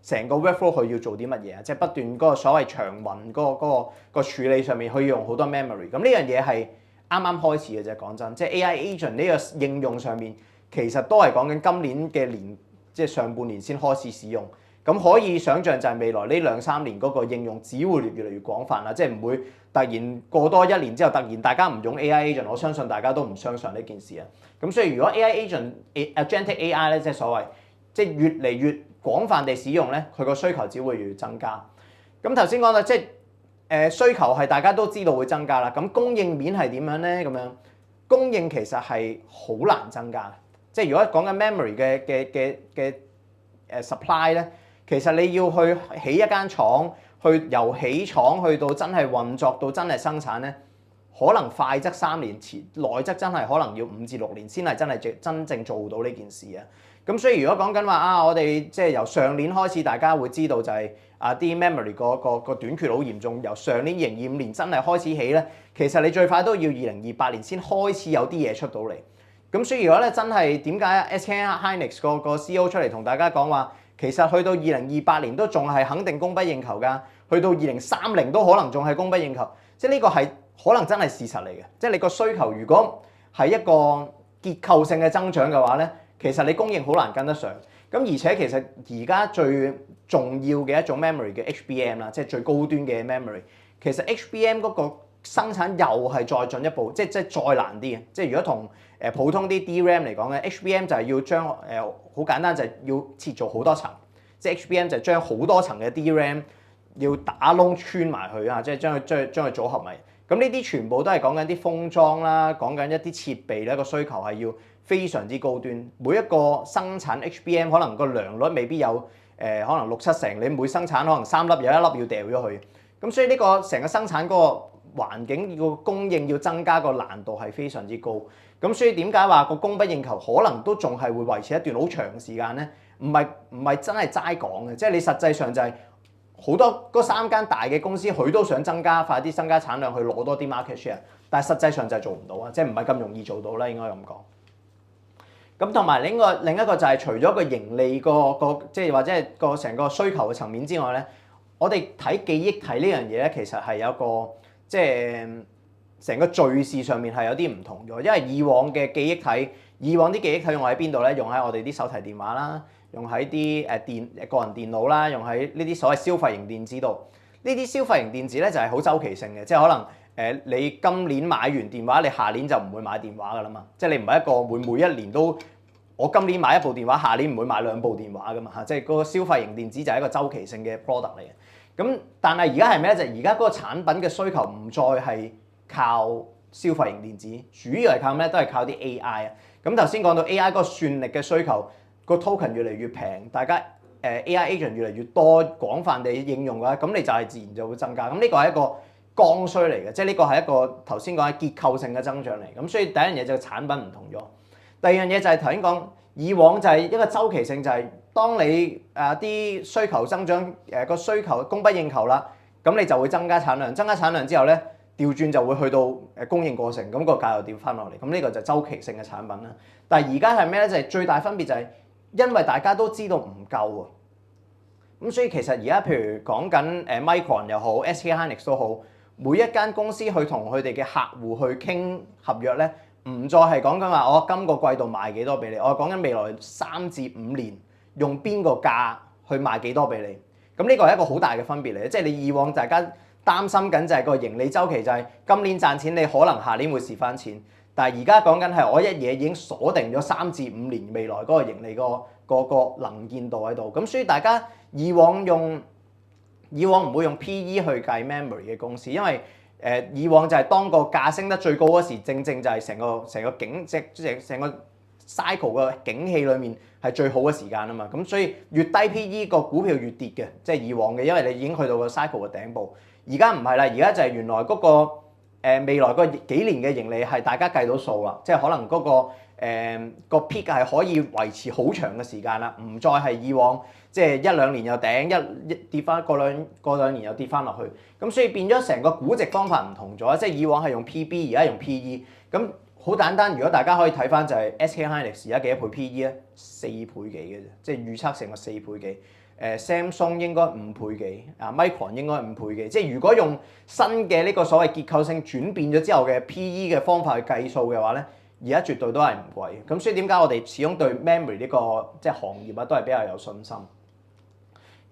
成個 workflow 佢要做啲乜嘢啊，即係不斷嗰個所謂長雲嗰個處理上面，佢要用好多 memory。咁呢樣嘢係啱啱開始嘅啫，講真，即係 AI agent 呢個應用上面，其實都係講緊今年嘅即係上半年先開始使用。咁可以想像就係未來呢2-3年嗰個應用只會越嚟越廣泛啦，即係唔會突然過多1年之後突然大家唔用 AI agent， 我相信大家都唔相信呢件事啊。咁所以如果 AI agent、agentic AI 咧，即係所謂即係越嚟越廣泛地使用咧，佢個需求只會越嚟越增加。咁頭先講啦，即係需求係大家都知道會增加啦。咁供應面係點樣咧？咁樣供應其實係好難增加。即係如果講緊 memory 嘅supply 咧，其實你要去起一間廠，由起廠去到真係運作到真係生產咧，可能快則3年，耐則真係可能要5至6年先係真正做到呢件事啊。咁所以如果講緊話我哋即係由上年開始，大家會知道就係啲 memory 個短缺好嚴重，由上年2025年真係開始起咧，其實你最快都要2028年先開始有啲嘢出到嚟。咁所以如果咧真係點解 SK Hynix 個 CEO 出嚟同大家講話，其實去到2028年都仲係肯定供不應求㗎，去到2030都可能仲係供不應求，即係呢個係可能真係事實嚟嘅。即係你個需求如果係一個結構性嘅增長嘅話咧，其實你供應好難跟得上。咁而且其實而家最重要嘅一種 memory 嘅 HBM 啦，即係最高端嘅 memory， 其實 HBM 嗰個生產又係再進一步，即係再難啲嘅。即係如果同普通啲 DRAM 嚟講咧 ，HBM 就係要將好簡單就係要切做好多層，即係 HBM 就係將好多層嘅 DRAM 要打窿穿埋佢啊，即係將佢組合埋。咁呢啲全部都係講緊啲封裝啦，講緊一啲設備咧，個需求係要非常之高端。每一個生產 HBM 可能個良率未必有可能6-7成，你每生產可能3粒有1粒要掉咗去。咁所以呢個成個生產嗰個環境要供應要增加個難度係非常之高。咁所以點解話個供不應求可能都仲係會維持一段好長時間咧？唔係真係齋講嘅，即係你實際上就係好多嗰3間大嘅公司，佢都想快啲增加產量去攞多啲 market share， 但係實際上就係做唔到啊，即係唔係咁容易做到啦，應該咁講。咁同埋另一個就係除咗個盈利即係或者係個成個需求嘅層面之外咧，我哋睇記憶體呢樣嘢咧，其實係有一個即係成個敘事上面係有啲唔同咗，因為以往啲記憶體用喺邊度咧？用喺我哋啲手提電話啦，用喺啲個人電腦啦，用喺呢啲所謂消費型電子度。呢啲消費型電子咧就係好周期性嘅，即係可能你今年買完電話，你下年就唔會買電話噶啦嘛。即係你唔係一個會每一年都我今年買一部電話，下年唔會買2部電話噶嘛嚇。即係嗰個消費型電子就係一個周期性嘅 product 嚟嘅。咁但係而家係咩咧？就係而家嗰個產品嘅需求唔再係靠消費型電子，主要係靠咩？都係靠啲 AI 啊。咁頭先講到 AI 嗰個算力嘅需求，個 token 越嚟越平，大家AI agent 越嚟越多，廣泛地應用嘅話，咁你就係自然就會增加。咁呢個係一個剛需嚟嘅，即係呢個係一個頭先講嘅結構性嘅增長嚟。咁所以第一樣嘢就係產品唔同咗，第二樣嘢就係頭先講，以往就係一個周期性，就係當你啲需求增長個需求供不應求啦，咁你就會增加產量，增加產量之後咧，調轉就會去到供應過剩，咁個價又跌翻落嚟，咁呢個就係周期性嘅產品啦。但係而家係咩咧？就係最大分別就係因為大家都知道唔夠啊，咁所以其實而家譬如講緊Micron 又好 SK Hynix 都好，每一間公司去同佢哋嘅客戶去傾合約咧，唔再係講緊話我今個季度賣幾多俾你，我係講緊未來3至5年用邊個價去賣幾多俾你。咁呢個係一個好大嘅分別嚟嘅，即係你以往大家擔心緊就係個盈利週期，就係今年賺錢，你可能下年會蝕翻錢。但係而家講緊係我一嘢已經鎖定咗3至5年未來嗰個盈利個能見度喺度。咁所以大家以往唔會用 PE 去計 memory 嘅公司，因為以往就係當個價升得最高嗰時，正就係成個景即係成個 cycle 嘅景氣裏面係最好嘅時間啊嘛。咁所以越低 PE 個股票越跌嘅，即係以往嘅，因為你已經去到個 cycle 嘅頂部。而家唔係啦，而家就係原來嗰個未來個幾年嘅盈利係大家計到數啦，即係可能嗰個 peak 係可以維持好長嘅時間啦，唔再係以往即係1-2年又頂，一跌翻過兩年又跌翻落去，咁所以變咗成個估值方法唔同咗，即係以往係用 PB，而家用 PE，咁好簡單。如果大家可以睇翻就係 SK Hynix 而家幾多倍 PE咧？4倍幾嘅啫，即係預測成個4倍幾。Samsung 應該5倍幾，Micron 應該5倍幾。即係如果用新嘅呢個所謂結構性轉變咗之後嘅 PE 嘅方法去計數嘅話咧，而家絕對都係唔貴。咁所以點解我哋始終對 memory 呢個即係行業啊都係比較有信心。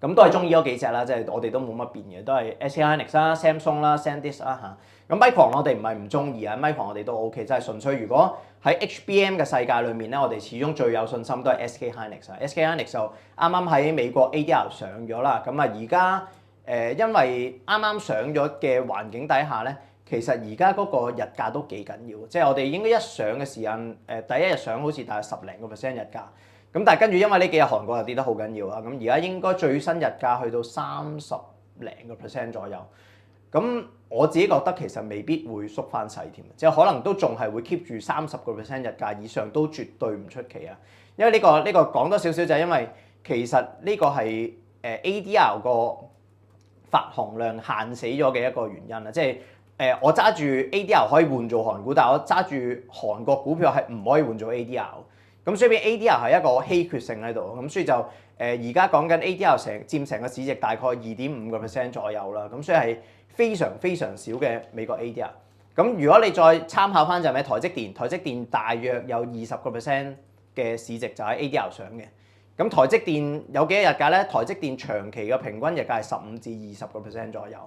咁都係中意嗰幾隻啦，即係我哋都冇乜變嘅，都係 SK Hynix 啦、Samsung 啦、SanDisk 啦嚇。咁 Micron 我哋唔係唔中意啊 ，Micron 我哋都 OK，即係純粹如果喺 HBM 嘅世界裏面咧，我哋始終最有信心都係 SK Hynix 啊。SK Hynix 就啱啱喺美國 ADR 上咗啦，咁啊而家因為啱啱上咗嘅環境底下咧，其實而家嗰個日價都幾緊要，即係我哋應該一上嘅時間第一日上好似大概10零個%日價。咁但係跟住因為呢幾日韓國又跌得好緊要啊，咁而家應該最新日價去到30零個%左右。咁我自己覺得其實未必會縮翻細添，即係可能都仲係會 keep 住30個%日價以上都絕對唔出奇啊。因為呢個講多少少就係因為其實呢個係ADR 個發行量限死咗嘅一個原因啊，即係我揸住 ADR 可以換做韓股，但係我揸住韓國股票係唔可以換做 ADR。咁所以變 ADR 係一個稀缺性喺度，咁所以就而家講緊 ADR 佔成個市值大概2.5個%左右啦，咁所以係非常非常少嘅美國 ADR。咁如果你再參考翻就係咩台積電大約有20個%嘅市值就喺 ADR 上嘅。咁台積電有幾多日價咧？台積電長期嘅平均日價係15至20個%左右。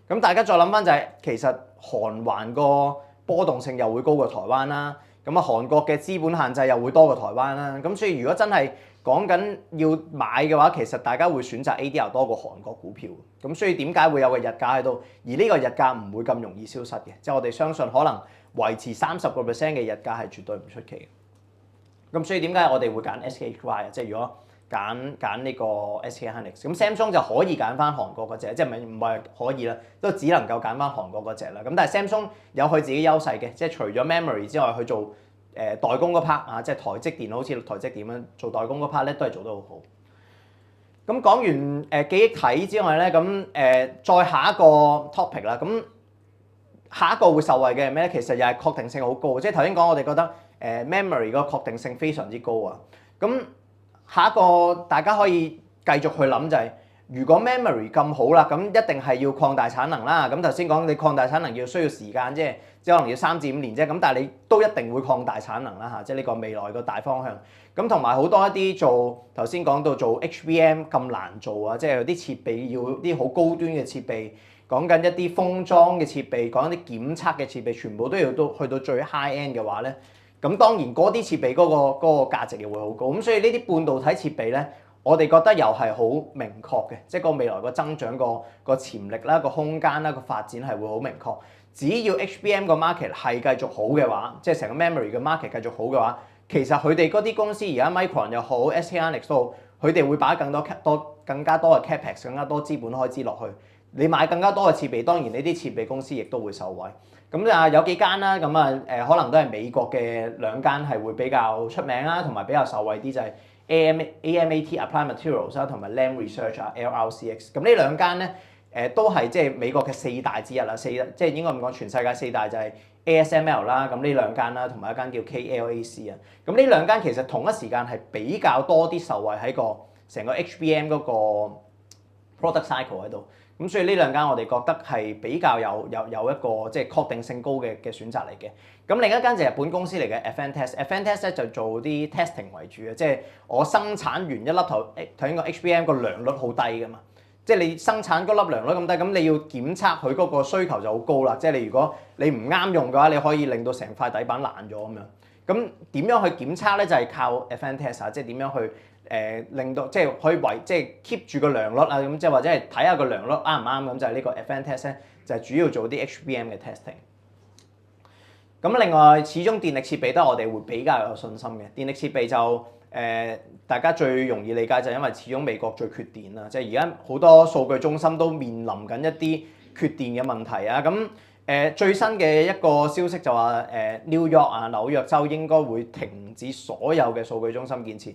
咁大家再諗翻就係其實韓環個波動性又會高過台灣啦。咁啊，韓國嘅資本限制又會多過台灣啦，咁所以如果真係講緊要買嘅話，其實大家會選擇 ADR 多過韓國股票。咁所以點解會有個日價喺度？而呢個日價唔會咁容易消失嘅，即係我哋相信可能維持30個%嘅日價係絕對唔出奇嘅。咁所以點解我哋會揀 SKHY 啊？即係如果揀呢個 SK Hynix，咁 Samsung 就可以揀翻韓國嗰隻，即係唔係可以啦，都只能夠揀翻韓國嗰隻啦。咁但係 Samsung 有佢自己優勢嘅，即係除咗 memory 之外，去做代工嗰 part 啊，即係台積電好似台積電咁樣做代工嗰 part 咧，都係做得好好。咁講完記憶體之外咧，咁再下一個 topic 啦。咁下一個會受惠嘅係咩咧？其實又係確定性好高，即係頭先講我哋覺得memory 個確定性非常之高啊。咁下一個大家可以繼續去諗就係、如果 memory 咁好啦，咁一定係要擴大產能啦。咁頭先講你擴大產能要需要時間啫，即係可能要3至5年啫。咁但係你都一定會擴大產能啦嚇，即係呢個未來個大方向。咁同埋好多一啲做頭先講到做 HBM 咁難做啊，即係有啲設備要啲好高端嘅設備，講緊一啲封裝嘅設備，講一啲檢測嘅設備，全部都要去到最 high end 嘅話咧，咁當然嗰啲設備嗰個價值又會好高。咁所以呢啲半導體設備咧，我哋覺得又係好明確嘅，即係個未來個增長個潛力啦、個空間啦、個發展係會好明確。只要 HBM 個 market 係繼續好嘅話，即係成個 memory 嘅 market 繼續好嘅話，其實佢哋嗰啲公司而家 Micron 又好 SK Hynix 都好，佢哋會擺更加多嘅 capex， 更加多資本開支落去。你買更加多嘅設備，當然呢啲設備公司亦都會受惠。咁啊有幾間啦，咁啊可能都係美國嘅兩間係會比較出名啦，同埋比較受惠啲就係 AMAT Applied Materials 啦，同埋 Lam Research 啊 LRCX。咁呢兩間咧都係即係美國嘅4大之一啦，即係應該咁講，全世界4大就係 ASML 啦，咁呢兩間啦，同埋一間叫 KLAC 啊。咁呢兩間其實同一時間係比較多啲受惠喺個成個 HBM 嗰個 product cycle 喺度。咁所以呢兩間我哋覺得係比較有一個即係確定性高嘅選擇嚟嘅。咁另一間就係日本公司嚟嘅 Advantest 咧就做啲 testing 為主嘅，即係我生產完一粒頭先個 HBM 個良率好低噶嘛，即係你生產嗰粒良率咁低，咁你要檢測佢嗰個需求就好高啦。即係你如果你唔啱用嘅話，你可以令到成塊底板爛咗咁樣。咁點樣去檢測咧？就係靠 Advantest 啊，即係點樣去令到即係可以即係 keep 住個良率啊，咁即係或者係睇下個良率啱唔啱咁，就係呢個 Advantest 咧，就係主要做啲 HBM 嘅 testing。咁另外始終電力設備都係我哋會比較有信心嘅。電力設備就大家最容易理解就係因為始終美國最缺電啦，即係而家好多數據中心都面臨緊一啲缺電嘅問題啊。咁最新嘅一個消息就話New York 啊紐約州應該會停止所有嘅數據中心建設。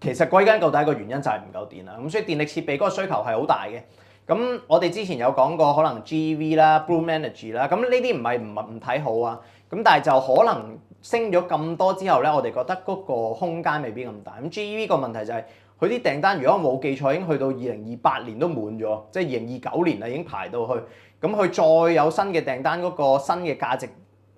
其實歸根究底個原因就係唔夠電啦，咁所以電力設備嗰個需求係好大嘅。咁我哋之前有講過可能 GEV 啦、Bloom Energy 啦，咁呢啲唔係唔睇好啊。咁但係就可能升咗咁多之後咧，我哋覺得嗰個空間未必咁大。咁 GEV 個問題就係佢啲訂單，如果我冇記錯已經去到2028年都滿咗，即係2029年啦已經排到去。咁佢再有新嘅訂單，嗰個新嘅價值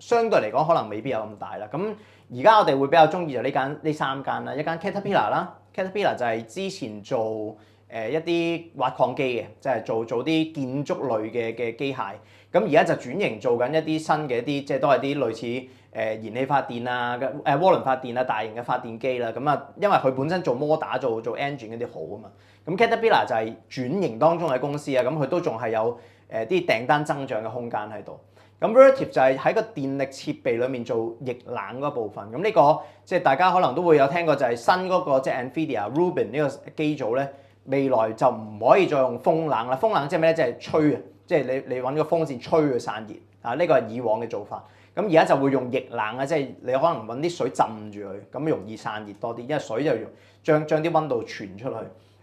相對嚟講可能未必有咁大啦。咁而家我哋會比較中意就呢三間啦，一間 Caterpillar 啦 ，Caterpillar 就係之前做一啲挖礦機嘅，即係做啲建築類嘅機械。咁而家就轉型做緊一啲新嘅一啲，即係都係啲類似燃氣發電啊、渦輪發電啊、大型嘅發電機啦。咁啊，因為佢本身做摩打做 engine 嗰啲好啊嘛。咁 Caterpillar 就係轉型當中嘅公司啊，咁佢都仲係有啲訂單增長嘅空間喺度。咁 Vertiv 就係喺個電力設備裏面做液冷嗰部分。咁呢個即係大家可能都會有聽過，就係新嗰個即係 NVIDIA Rubin 呢個機組咧，未來就唔可以再用風冷啦。風冷即係咩咧？即係吹啊，即係你揾個風扇吹佢散熱啊。呢個係以往嘅做法。咁而家就會用液冷啊，即係你可能揾啲水浸住佢，咁容易散熱多啲，因為水就將啲溫度傳出去。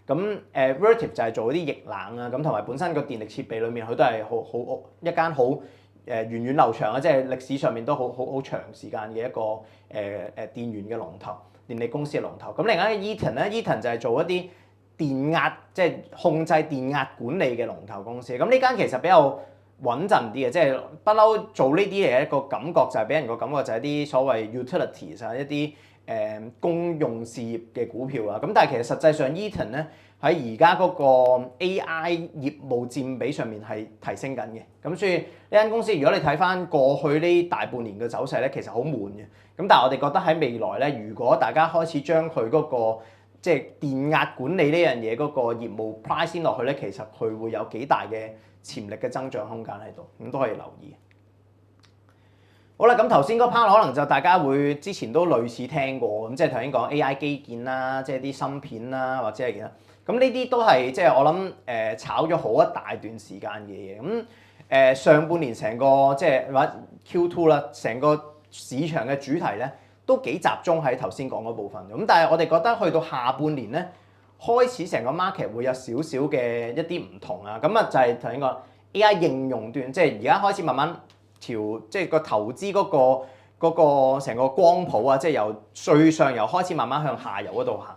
咁Vertiv 就係做啲液冷啊，咁同埋本身個電力設備裏面佢都係好一間好源遠流長啊，即係歷史上面都好長時間嘅一個電源嘅龍頭，電力公司嘅龍頭。咁另外一個 Eaton 咧 ，Eaton 就係做一啲電壓即係控制電壓管理嘅龍頭公司。咁呢間其實比較穩陣啲嘅，即係不嬲做呢啲嘢一個感覺就係俾人個感覺就係啲所謂 utilities 啊，一啲公用事業嘅股票啊。咁但係其實實際上 Eaton 咧喺而家嗰個 AI 業務佔比上面係提升緊嘅。咁所以呢間公司如果你睇翻過去呢大半年嘅走勢咧，其實好悶嘅。咁但係我哋覺得喺未來咧，如果大家開始將佢嗰個即係電壓管理呢樣嘢嗰個業務 price 先落去咧，其實佢會有幾大嘅潛力嘅增長空間喺度，咁都可以留意。好啦，咁頭先嗰 part 可能就大家會之前都類似聽過，咁即係頭先講 AI 基建啦，即係啲芯片啦，或者係其他。咁呢啲都係即係我諗炒咗好一大段時間嘅嘢。咁上半年成個即係或者 Q2 啦，成個市場嘅主題咧都幾集中喺頭先講嗰部分。咁但係我哋覺得去到下半年咧，開始成個 market 會有少少嘅一啲唔同啊。咁啊就係頭先講 AI 應用端，即係而家開始慢慢調，即係個投資嗰個成個光譜啊，即係由最上游開始慢慢向下游嗰度行。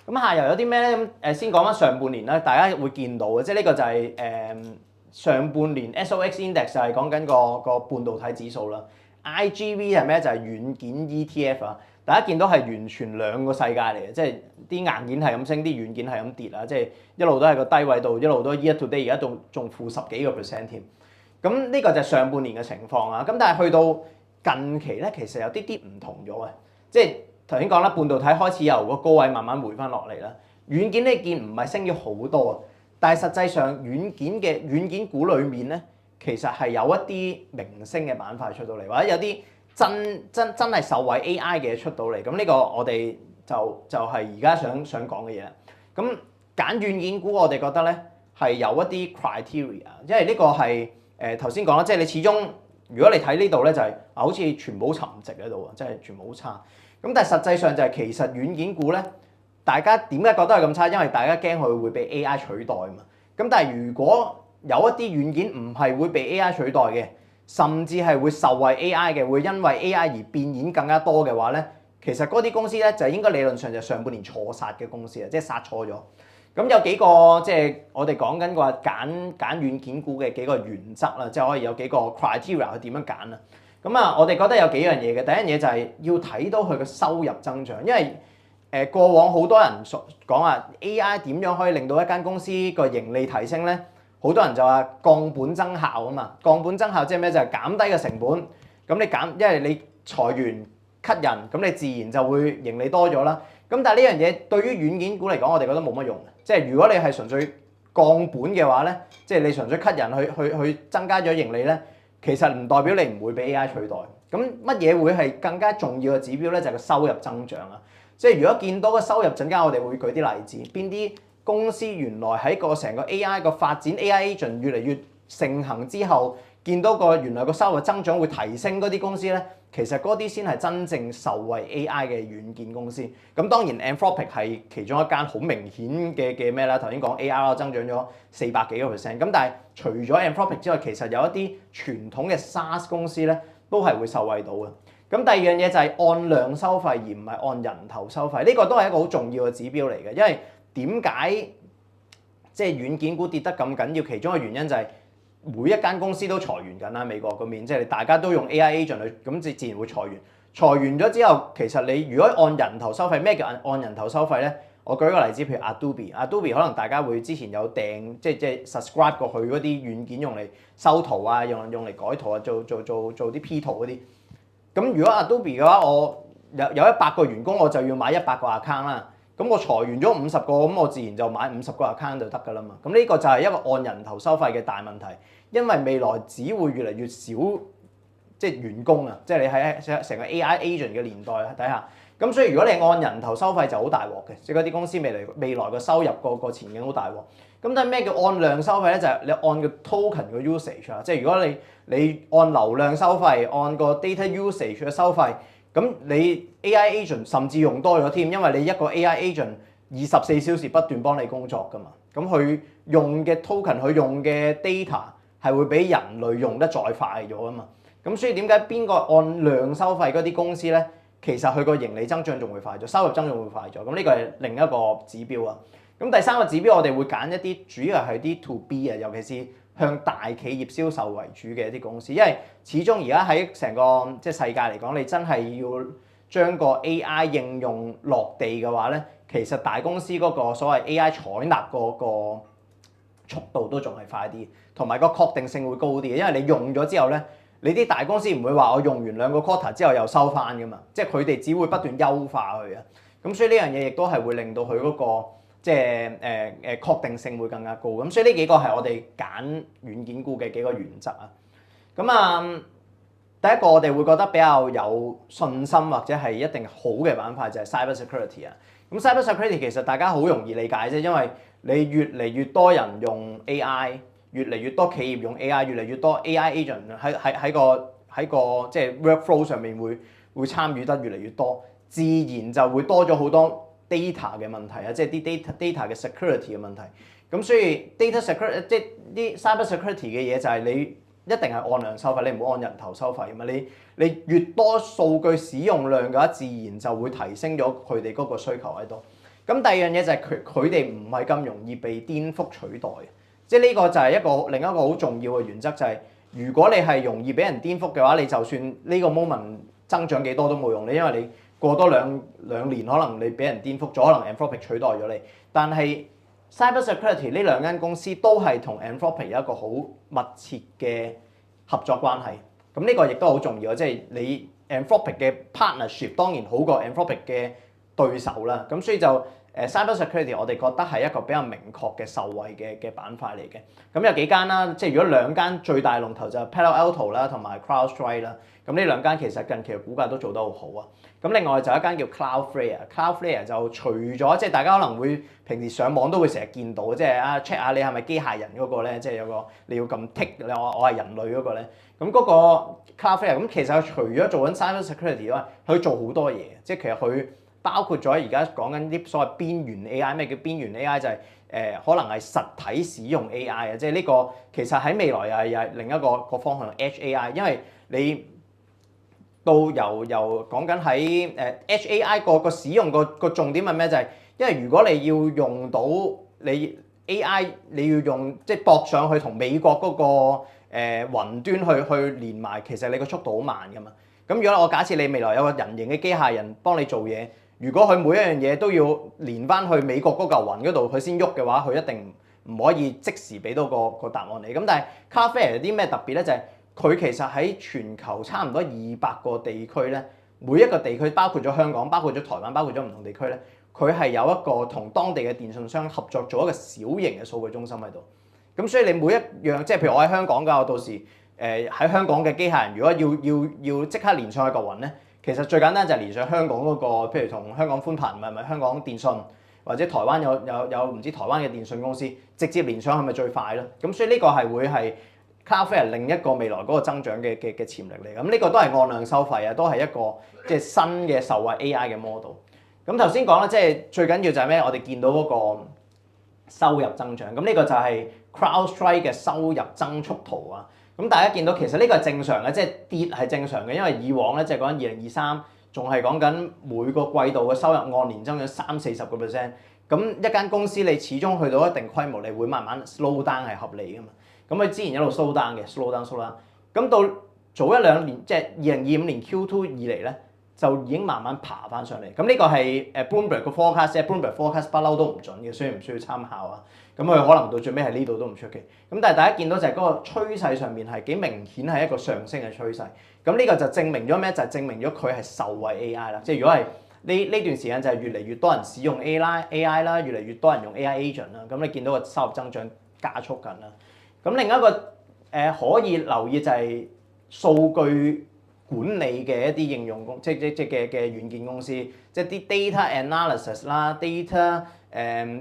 咁下游有啲咩咧？咁先講翻上半年啦，大家會見到嘅，即係呢個就係上半年 SOX Index 就係講緊個半導體指數啦。IGV 係咩？就係軟件 ETF 啊。大家見到係完全兩個世界嚟嘅，即係啲硬件係咁升，啲軟件係咁跌啊！即係一路都係個低位度，一路都 year to date 而家仲負10幾個%添。咁呢個就係上半年嘅情況啊。咁但係去到近期咧，其實有啲唔同咗嘅，即係頭先講啦，半導體開始由個高位慢慢回翻落嚟啦。軟件呢件唔係升咗好多啊，但係實際上軟件股裡面咧，其實係有一啲明星嘅板塊出到嚟，或者有啲真係受惠 AI 嘅嘢出到嚟。咁呢個我哋就係而家想講嘅嘢。咁揀軟件股，我哋覺得咧係有一啲 criteria， 因為呢個係頭先講啦，即係你始終如果你睇呢度咧就係好似全部沉寂喺度啊，即係全部好差。咁但係實際上就係其實軟件股咧，大家點解覺得係咁差？因為大家驚佢會被 AI 取代啊嘛。咁但係如果有一啲軟件唔係會被 AI 取代嘅，甚至係會受惠 AI 嘅，會因為 AI 而變現更加多嘅話咧，其實嗰啲公司咧就應該理論上就上半年錯殺嘅公司啊，即係殺錯咗。咁有幾個即係我哋講緊話揀軟件股嘅幾個原則啦，即係可以有幾個 criteria 去點樣揀啊。咁啊，我哋覺得有幾樣嘢嘅。第一樣嘢就係要睇到佢嘅收入增長，因為過往好多人講話 AI 點樣可以令到一間公司個盈利提升咧？好多人就話降本增效啊嘛。降本增效即係咩？就係減低個成本。咁你因為你裁員 cut 人，咁你自然就會盈利多咗啦。咁但係呢樣嘢對於軟件股嚟講，我哋覺得冇乜用嘅。即係如果你係純粹降本嘅話咧，即係你純粹 cut 人去增加咗盈利咧，其實唔代表你唔會俾 AI 取代。咁乜嘢會係更加重要嘅指標咧？就係個收入增長啊！即係如果見到個收入，陣間我哋會舉啲例子，邊啲公司原來喺個成個 AI 個發展 AI agent 越嚟越盛行之後，見到原來個收入增長會提升嗰啲公司咧，其實嗰啲先係真正受惠 AI 嘅軟件公司。咁當然 Anthropic 係其中一間好明顯嘅咩啦？頭先講 ARR 增長咗400幾個%。咁但係除咗 Anthropic 之外，其實有一啲傳統嘅 SaaS 公司咧，都係會受惠到嘅。咁第二樣嘢就係按量收費而唔係按人頭收費，呢個都係一個好重要嘅指標嚟嘅。因為點解即係軟件股跌得咁緊要？其中一個原因就係每一間公司都裁員緊啦，美國嗰邊即係大家都用 AI agent 去，咁自然會裁員。裁員咗之後，其實你如果按人頭收費，咩叫按人頭收費咧？我舉個例子，譬如 Adobe 可能大家會之前有訂，即係 subscribe 過去嗰啲軟件用嚟修圖啊，用嚟改圖啊，做啲 P 圖嗰啲。咁如果 Adobe 嘅話，我有100個員工，我就要買100個 account 啦。咁我裁員咗50個，咁我自然就買50個 account 就得㗎啦嘛。咁呢個就係一個按人頭收費嘅大問題，因為未來只會越嚟越少即係員工啊，即係你喺成個 AI agent 嘅年代底下。咁所以如果你按人頭收費就好大鑊嘅，即係嗰啲公司未來個收入個前景好大鑊。咁但係咩叫按量收費咧？就係你按個 token 個 usage 啊，即係如果你按流量收費，按個 data usage 嘅收費，咁你 AI agent 甚至用多咗添，因為你一個 AI agent 24小時不斷幫你工作㗎嘛，咁佢用嘅 token 佢用嘅 data 係會比人類用得再快咗啊嘛。咁所以點解邊個按量收費嗰啲公司咧，其實佢個盈利增長仲會快咗，收入增長會快咗。咁呢個係另一個指標啊。咁第三個指標我哋會揀一啲主要係啲 to B 啊，尤其是向大企業銷售為主嘅一啲公司，因為始終而家喺成個即係世界嚟講，你真係要將個 AI 應用落地嘅話咧，其實大公司嗰個所謂 AI 採納嗰個速度都仲係快啲，同埋個確定性會高啲嘅，因為你用咗之後咧，你啲大公司唔會話我用完2個 quarter 之後又收翻㗎嘛，即係佢哋只會不斷優化佢啊。咁所以呢樣嘢亦都係會令到佢嗰個即係確定性會更加高。咁所以呢幾個係我哋揀軟件股嘅幾個原則啊。咁第一個我哋會覺得比較有信心或者係一定好嘅板塊就係 cyber security 啊。咁 cyber security 其實大家好容易理解啫，因為你越嚟越多人用 AI， 越嚟越多企業用 AI， 越嚟越多 AI agent 喺個即係 workflow 上面會參與得越嚟越多，自然就會多咗好多 data 嘅問題啊，即係啲 data 嘅 security 嘅問題。咁所以 data security 即係啲 cyber security 嘅嘢就係你一定係按量收費，你唔好按人頭收費啊嘛。你越多數據使用量嘅話，自然就會提升咗佢哋嗰個需求喺度。咁第二樣嘢就係佢哋唔係咁容易被顛覆取代，即係呢個就係另一個好重要嘅原則，就係如果你係容易俾人顛覆嘅話，你就算呢個 moment 增長幾多都冇用，你因為你過多兩年可能你俾人顛覆咗，可能 Anthropic 取代咗你，但係 Cyber Security 呢兩間公司都係同 Anthropic 有一個好密切嘅合作關係，咁呢個亦都好重要，即係你 Anthropic 嘅 partnership 當然好過 Anthropic 嘅對手啦，咁所以就Cyber Security 我哋覺得係一個比較明確嘅受惠嘅板塊嚟嘅，咁有幾間啦，即係如果兩間最大龍頭就係 Palo Alto 啦同埋 CrowdStrike 啦，咁呢兩間其實近期嘅股價都做得好好啊。咁另外就一間叫 Cloudflare 就除咗即係大家可能會平時上網都會成日見到，即係check 下你係咪機械人嗰個咧，即係有個你要撳 tick 你我係人類嗰個咧。咁嗰個 Cloudflare 咁其實除咗做緊 cyber security 之外，佢做好多嘢，即係其實佢包括咗而家講緊啲所謂邊緣 AI， 咩叫邊緣 AI 就係可能係實體使用 AI 啊，即係呢個其實喺未來又係另一個方向 Edge AI， 因為你到由講緊喺Edge AI 個使用個重點係咩？就係因為如果你要用到你 AI， 你要用即係駁上去同美國嗰個雲端去連埋，其實你個速度好慢噶嘛。咁如果我假設你未來有個人形嘅機械人幫你做嘢，如果佢每一樣嘢都要連翻去美國嗰嚿雲嗰度佢先喐嘅話，佢一定唔可以即時俾到個答案你。咁但係 Cloudflare 有啲咩特別咧？就係佢其實喺全球差唔多200個地區咧，每一個地區包括咗香港、包括咗台灣、包括咗唔同地區咧，佢係有一個同當地嘅電信商合作做一個小型嘅數據中心喺度。咁所以你每一樣，即係譬如我喺香港㗎，我到時喺香港嘅機械人，如果要即刻連上去嚿雲咧，其實最簡單就係連上香港嗰個，譬如同香港寬頻咪香港電信，或者台灣有唔知台灣嘅電信公司直接連上去咪最快咯。咁所以呢個係會係Cloudflare 另一個未來嗰個增長嘅潛力嚟，咁呢個都係按量收費啊，都係一個即係新嘅受惠 AI 嘅 model。咁頭先講啦，即係最緊要就係咩？我哋見到嗰個收入增長，咁呢個就係 CrowdStrike 嘅收入增速圖啊。咁大家見到其實呢個係正常嘅，即係跌係正常嘅，因為以往咧即係講緊2023仲係講緊每個季度嘅收入按年增長30-40%。咁一間公司你始終去到一定規模，你會慢慢 slow down 係合理噶嘛。咁佢之前一路 slow down 嘅 slow down。咁到早一兩年，即係2025年 Q2 以嚟咧，就已經慢慢爬翻上嚟。咁呢個係Bloomberg 嘅 forecast， 即係 Bloomberg forecast 不嬲都唔準嘅，所以唔需要參考啊。咁佢可能到最尾係呢度都唔出奇。咁但係大家見到就係嗰個趨勢上面係幾明顯係一個上升嘅趨勢。咁呢個就證明咗咩？就係證明咗佢係受惠 AI 啦。即係如果係呢段時間就係越嚟越多人使用 AI 啦，越嚟越多人用 AI agent 啦。咁你見到個收入增長加速緊啦。咁另一個可以留意就係數據管理嘅一啲應用公，即嘅軟件公司，即係啲 data analysis 啦、data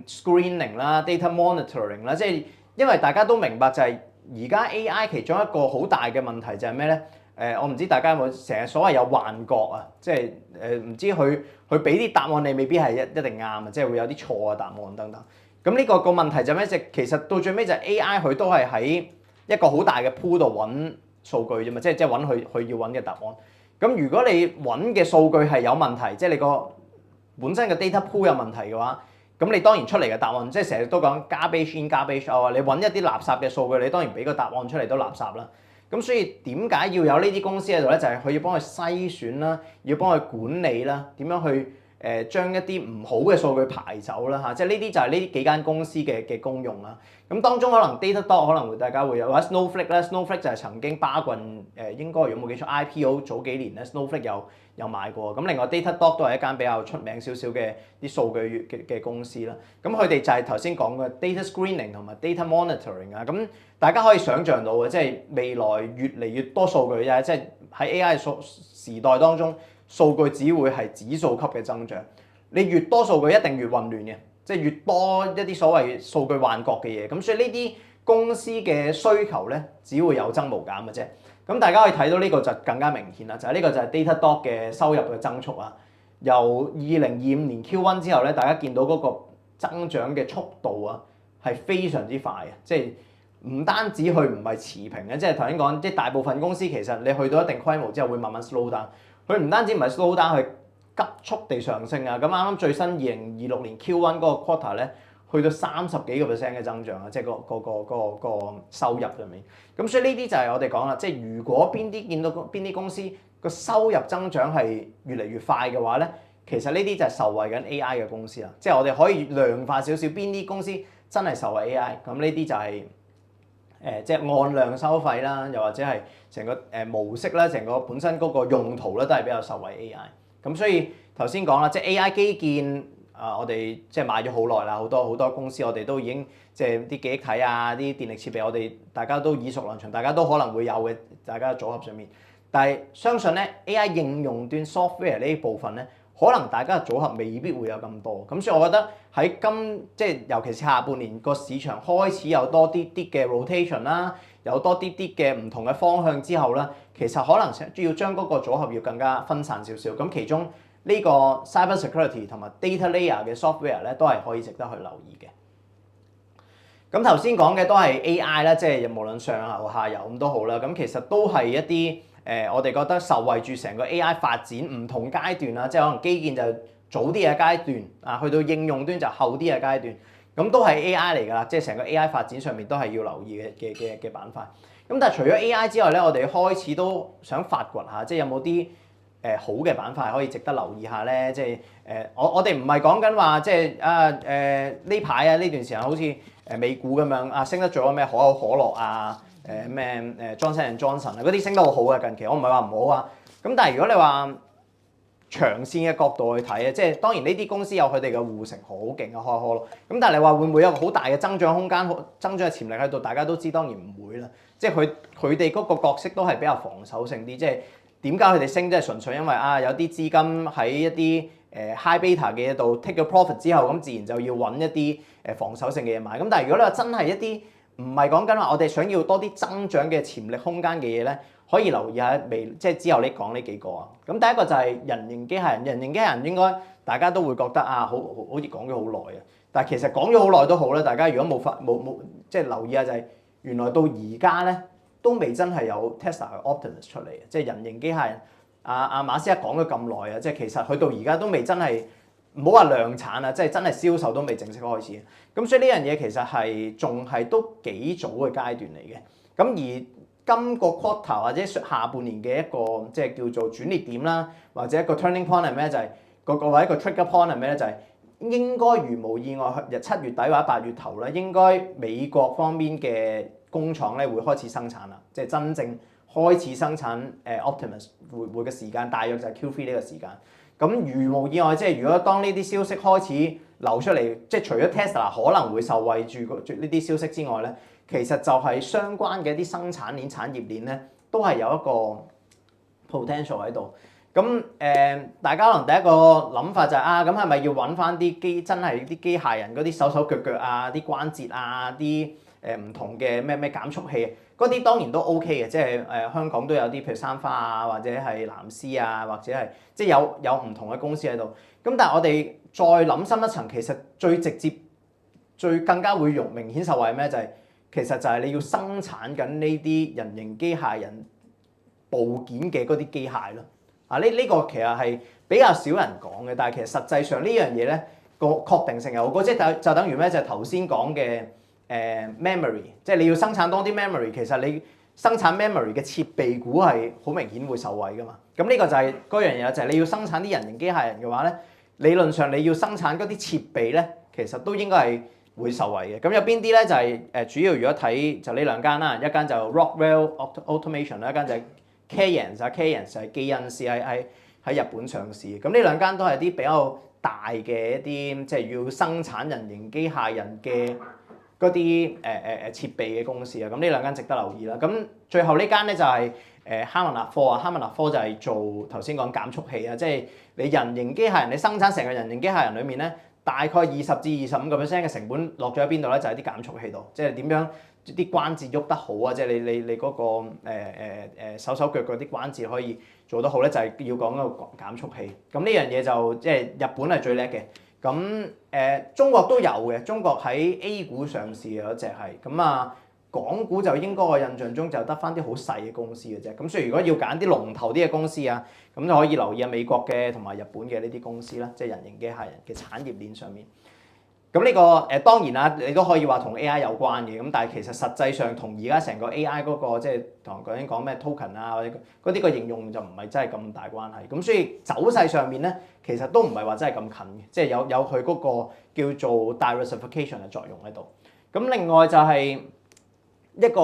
screening 啦、data monitoring 啦，即係因為大家都明白就係而家 AI 其中一個好大嘅問題就係咩咧？我唔知大家有冇成日所謂有幻覺啊，即係唔知佢俾啲答案你未必係一定啱啊，即係會有啲錯嘅答案等等。咁呢個問題就咩？即其實到最尾就係 AI 佢都係喺一個好大嘅 pool 度揾數據啫嘛，即係揾佢要揾嘅答案。咁如果你揾嘅數據係有問題，即係你個本身嘅 data pool 有問題嘅話，咁你當然出嚟嘅答案，即係成日都講 garbage in garbage out 啊，你揾一啲垃圾嘅數據，你當然俾個答案出嚟都垃圾啦。咁所以點解要有呢啲公司喺度咧？就係佢要幫佢篩選啦，要幫佢管理啦，點樣去將一啲唔好嘅數據排走啦嚇，即係呢啲就係呢幾間公司嘅功用啦。咁當中可能 Datadog 可能會大家會有，或者 Snowflake 咧 ，Snowflake 就係曾經巴郡應該如果冇記錯 IPO 早幾年咧 Snowflake 有買過。咁另外 Datadog 都係一間比較出名少少嘅啲數據嘅公司啦。咁佢哋就係頭先講嘅 data screening 同埋 data monitoring 啊。咁大家可以想像到嘅，即係未來越嚟越多數據啫，即係喺 AI 時代當中。數據只會係指數級嘅增長，你越多數據一定越混亂嘅，即係越多一啲所謂數據幻覺嘅嘢，咁所以呢啲公司嘅需求咧，只會有增無減嘅啫。咁大家可以睇到呢個就更加明顯啦，就係呢個就係 Datadog 嘅收入嘅增速啊。由2025年 Q1 之後咧，大家見到嗰個增長嘅速度啊係非常之快嘅，即係唔單止佢唔係持平嘅，即係頭先講，即係大部分公司其實你去到一定規模之後會慢慢 slow down，佢唔單止唔係 slow down，佢急速地上升啊！咁啱啱最新2026年 Q1 嗰個 quarter 咧，去到30幾個%嘅增長啊，即係個收入上面。咁所以呢啲就係我哋講啦，即係如果見到邊啲公司個收入增長係越嚟越快嘅話咧，其實呢啲就係受惠緊 AI 嘅公司啦。即係我哋可以量化少少邊啲公司真係受惠 AI，咁呢啲就係即係按量收費啦，又或者係成個模式啦，成個本身嗰個用途咧都係比較受惠 AI。咁所以頭先講啦，即係 AI 基建我哋即係買咗好耐啦，好多公司我哋都已經即係啲記憶體啊、啲電力設備，我哋大家都耳熟能詳，大家都可能會有嘅，大家嘅組合上面。但係相信咧 AI 應用端 software 呢部分咧，可能大家嘅組合未必會有咁多。咁所以我覺得喺即係尤其是下半年個市場開始有多啲嘅 rotation 啦，有多啲嘅唔同嘅方向之後啦，其實可能要將嗰個組合要更加分散少少。咁其中呢個 cyber security 同埋 data layer 嘅 software 咧，都係可以值得去留意嘅。咁頭先講嘅都係 AI 啦，即係無論上游下游咁都好啦。咁其實都係一啲我哋覺得受惠住成個 AI 發展唔同階段啦，即係可能基建就早啲嘅階段啊，去到應用端就後啲嘅階段，咁都係 AI 嚟㗎啦，即係成個 AI 發展上面都係要留意嘅板塊。咁但係除咗 AI 之外咧，我哋開始都想發掘下，即係有冇啲好嘅板塊可以值得留意下咧？即係我哋唔係講緊話即係呢排啊呢段時間好似美股咁樣啊升得最多咩可口可樂啊咩Johnson & Johnson 啊嗰啲升得好好啊近期，我唔係話唔好啊。咁但係如果你話長線嘅角度去睇啊，即係當然呢啲公司有佢哋嘅護城河好勁嘅可口可樂，咁但係你話會唔會有個好大嘅增長空間、增長嘅潛力喺度？大家都知當然唔會啦。即係佢哋嗰個角色都係比較防守性啲，即係點解佢哋升？即係純粹因為有啲資金喺一啲high beta 嘅嘢度 take 咗 profit 之後，咁自然就要揾一啲防守性嘅嘢買。咁但係如果你話真係一啲唔係講緊話我哋想要多啲增長嘅潛力空間嘅嘢咧，可以留意下即係之後你講呢幾個啊。咁第一個就係人形機械人，人形機械人應該大家都會覺得好似講咗好耐啊。但係其實講咗好耐都好啦，大家如果冇即係留意下就係原來到而家咧都未真係有 Tesla 嘅 Optimus 出嚟嘅，即係人形機械人。阿馬斯克講咗咁耐啊，即係其實去到而家都未真係唔好話量產啊，即係真係銷售都未正式開始。咁所以呢樣嘢其實係仲係都幾早嘅階段嚟嘅。咁而今個 quarter 或者下半年嘅一個即係叫做轉捩點啦，或者一個 turning point 係咩？就係或者一個 trigger point 係咩咧？就係應該如無意外7月底或者8月頭咧，應該美國方面嘅工廠咧會開始生產啦，即係真正開始生產Optimus 會嘅時間，大約就係 Q3 呢個時間。咁如無意外，即係如果當呢啲消息開始流出嚟，即係除咗 Tesla 可能會受惠住呢啲消息之外咧，其實就係相關嘅一啲生產鏈、產業鏈咧，都係有一個 potential 喺度。咁大家可能第一個諗法就係咁係咪要揾翻啲真係啲機械人嗰啲手手腳腳啊、啲關節啊、啲唔同嘅咩減速器？嗰啲當然都 OK 嘅，即係香港都有啲譬如三花啊，或者係藍絲啊，或者係即係有唔同嘅公司喺度。咁但係我哋再諗深一層，其實最直接、更加會明顯受惠咩？就係其實就係你要生產緊呢啲人形機械人部件嘅嗰啲機械咯。呢個其實係比較少人講嘅，但係其實實際上呢樣嘢咧個確定性係好高，即係就等於咩？就係頭先講嘅。memory， 即係你要生產多啲 memory， 其實你生產 memory 嘅設備股係好明顯會受惠噶嘛。咁呢個就係嗰樣嘢，就係你要生產啲人形機械人嘅話咧，理論上你要生產嗰啲設備咧，其實都應該係會受惠嘅。咁有邊啲咧？就係主要如果睇就呢兩間啦，一間就 Rockwell Automation 啦，一間就係 Cadence 就係基恩斯喺日本上市。咁呢兩間都係啲比較大嘅一啲即係要生產人形機械人嘅嗰啲設備嘅公司啊，咁呢兩間值得留意啦。咁最後呢間咧就係哈曼納科啊，哈曼納科就係做頭先講減速器啊，即係你人形機械人，你生產成個人形機械人裏面咧，大概20%至25%嘅成本落咗喺邊度咧？就係啲減速器度，即係點樣啲關節喐得好啊！即係你嗰個手腳嗰啲關節可以做得好咧，就係要講嗰個減速器。咁呢樣嘢就即係日本係最叻嘅。咁中國都有嘅，中國喺 A 股上市嘅嗰隻係咁啊。港股就應該我印象中就得翻啲好細嘅公司嘅啫，咁所以如果要揀啲龍頭啲嘅公司啊，咁就可以留意下美國嘅同埋日本嘅呢啲公司啦，即係人形機械人嘅產業鏈上面。咁呢個當然啦，你都可以話同 AI 有關嘅，咁但係其實實際上同而家成個 AI 嗰個即係同頭先講咩 token 啊或者嗰啲個應用就唔係真係咁大關係。咁所以走勢上面咧，其實都唔係話真係咁近嘅，即係有佢嗰個叫做 diversification 嘅作用喺度。咁另外就係一個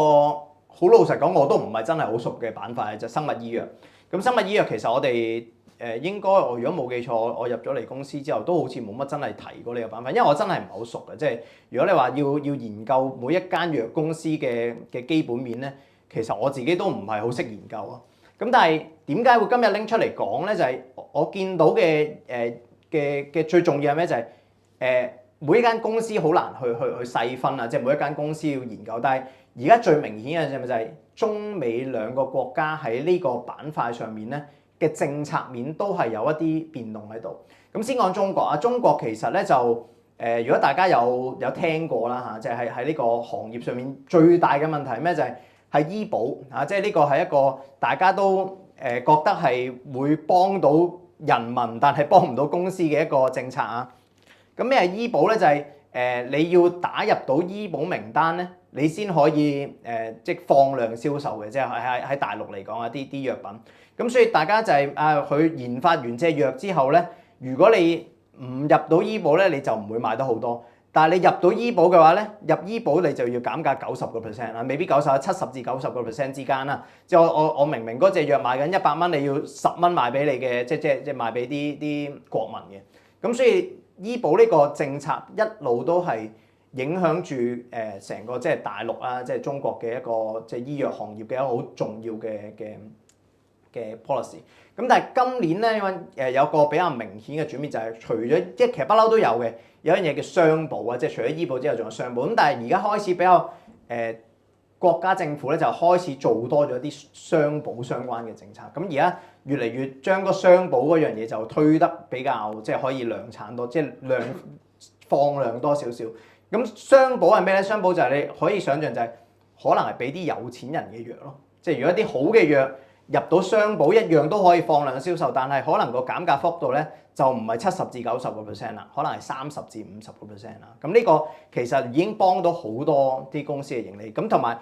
好老實講，我都唔係真係好熟嘅板塊，就生物醫藥。咁生物醫藥其實我哋應該我如果冇記錯，我入咗嚟公司之後都好似冇乜真係提過呢個板塊，因為我真係唔係好熟嘅。即係如果你話要研究每一間藥公司嘅基本面咧，其實我自己都唔係好識研究啊。咁但係點解會今日拎出嚟講咧？就係我見到嘅最重要係咩？就係每一間公司好難去細分啊，即係每一間公司要研究，但係而家最明顯嘅就係中美兩個國家喺呢個板塊上面咧嘅政策面都係有一啲變動喺度。咁先講中國啊，中國其實咧就如果大家有聽過啦嚇，即係喺呢個行業上面最大嘅問題係咩？就係醫保啊，即係呢個係一個大家都覺得係會幫到人民，但係幫唔到公司嘅一個政策啊。咁咩係醫保咧？就係你要打入到醫保名單咧，你先可以即係放量銷售嘅，即係喺大陸嚟講啊啲藥品。咁所以大家就係佢研發完隻藥之後咧，如果你唔入到醫保咧，你就唔會賣得好多。但係你入到醫保嘅話咧，入醫保你就要減價90%啦，未必70%至90%之間啦。即係我明明嗰隻藥賣緊100蚊，你要10蚊賣俾你嘅，即賣俾啲國民嘅。咁所以醫保呢個政策一路都係影響住成個即係大陸啊，即係中國嘅一個即係醫藥行業嘅一個好重要嘅 policy。咁但係今年咧，因為有個比較明顯嘅轉變，就係除咗即係其實不嬲都有嘅，有一樣嘢叫雙保啊，即係除咗醫保之後仲有雙保。咁但係而家開始比較國家政府咧就開始做多咗啲雙保相關嘅政策。咁而家越嚟越將個雙保嗰樣嘢就推得比較即係可以量產多，即係放量多少少。咁雙保係咩咧？雙保就係你可以想象就係可能係俾啲有錢人嘅藥咯。即係如果啲好嘅藥入到雙保一樣都可以放量銷售，但係可能個減價幅度咧就唔係70%至90%啦，可能係30%至50%啦。咁呢個其實已經幫到好多啲公司嘅盈利。咁同埋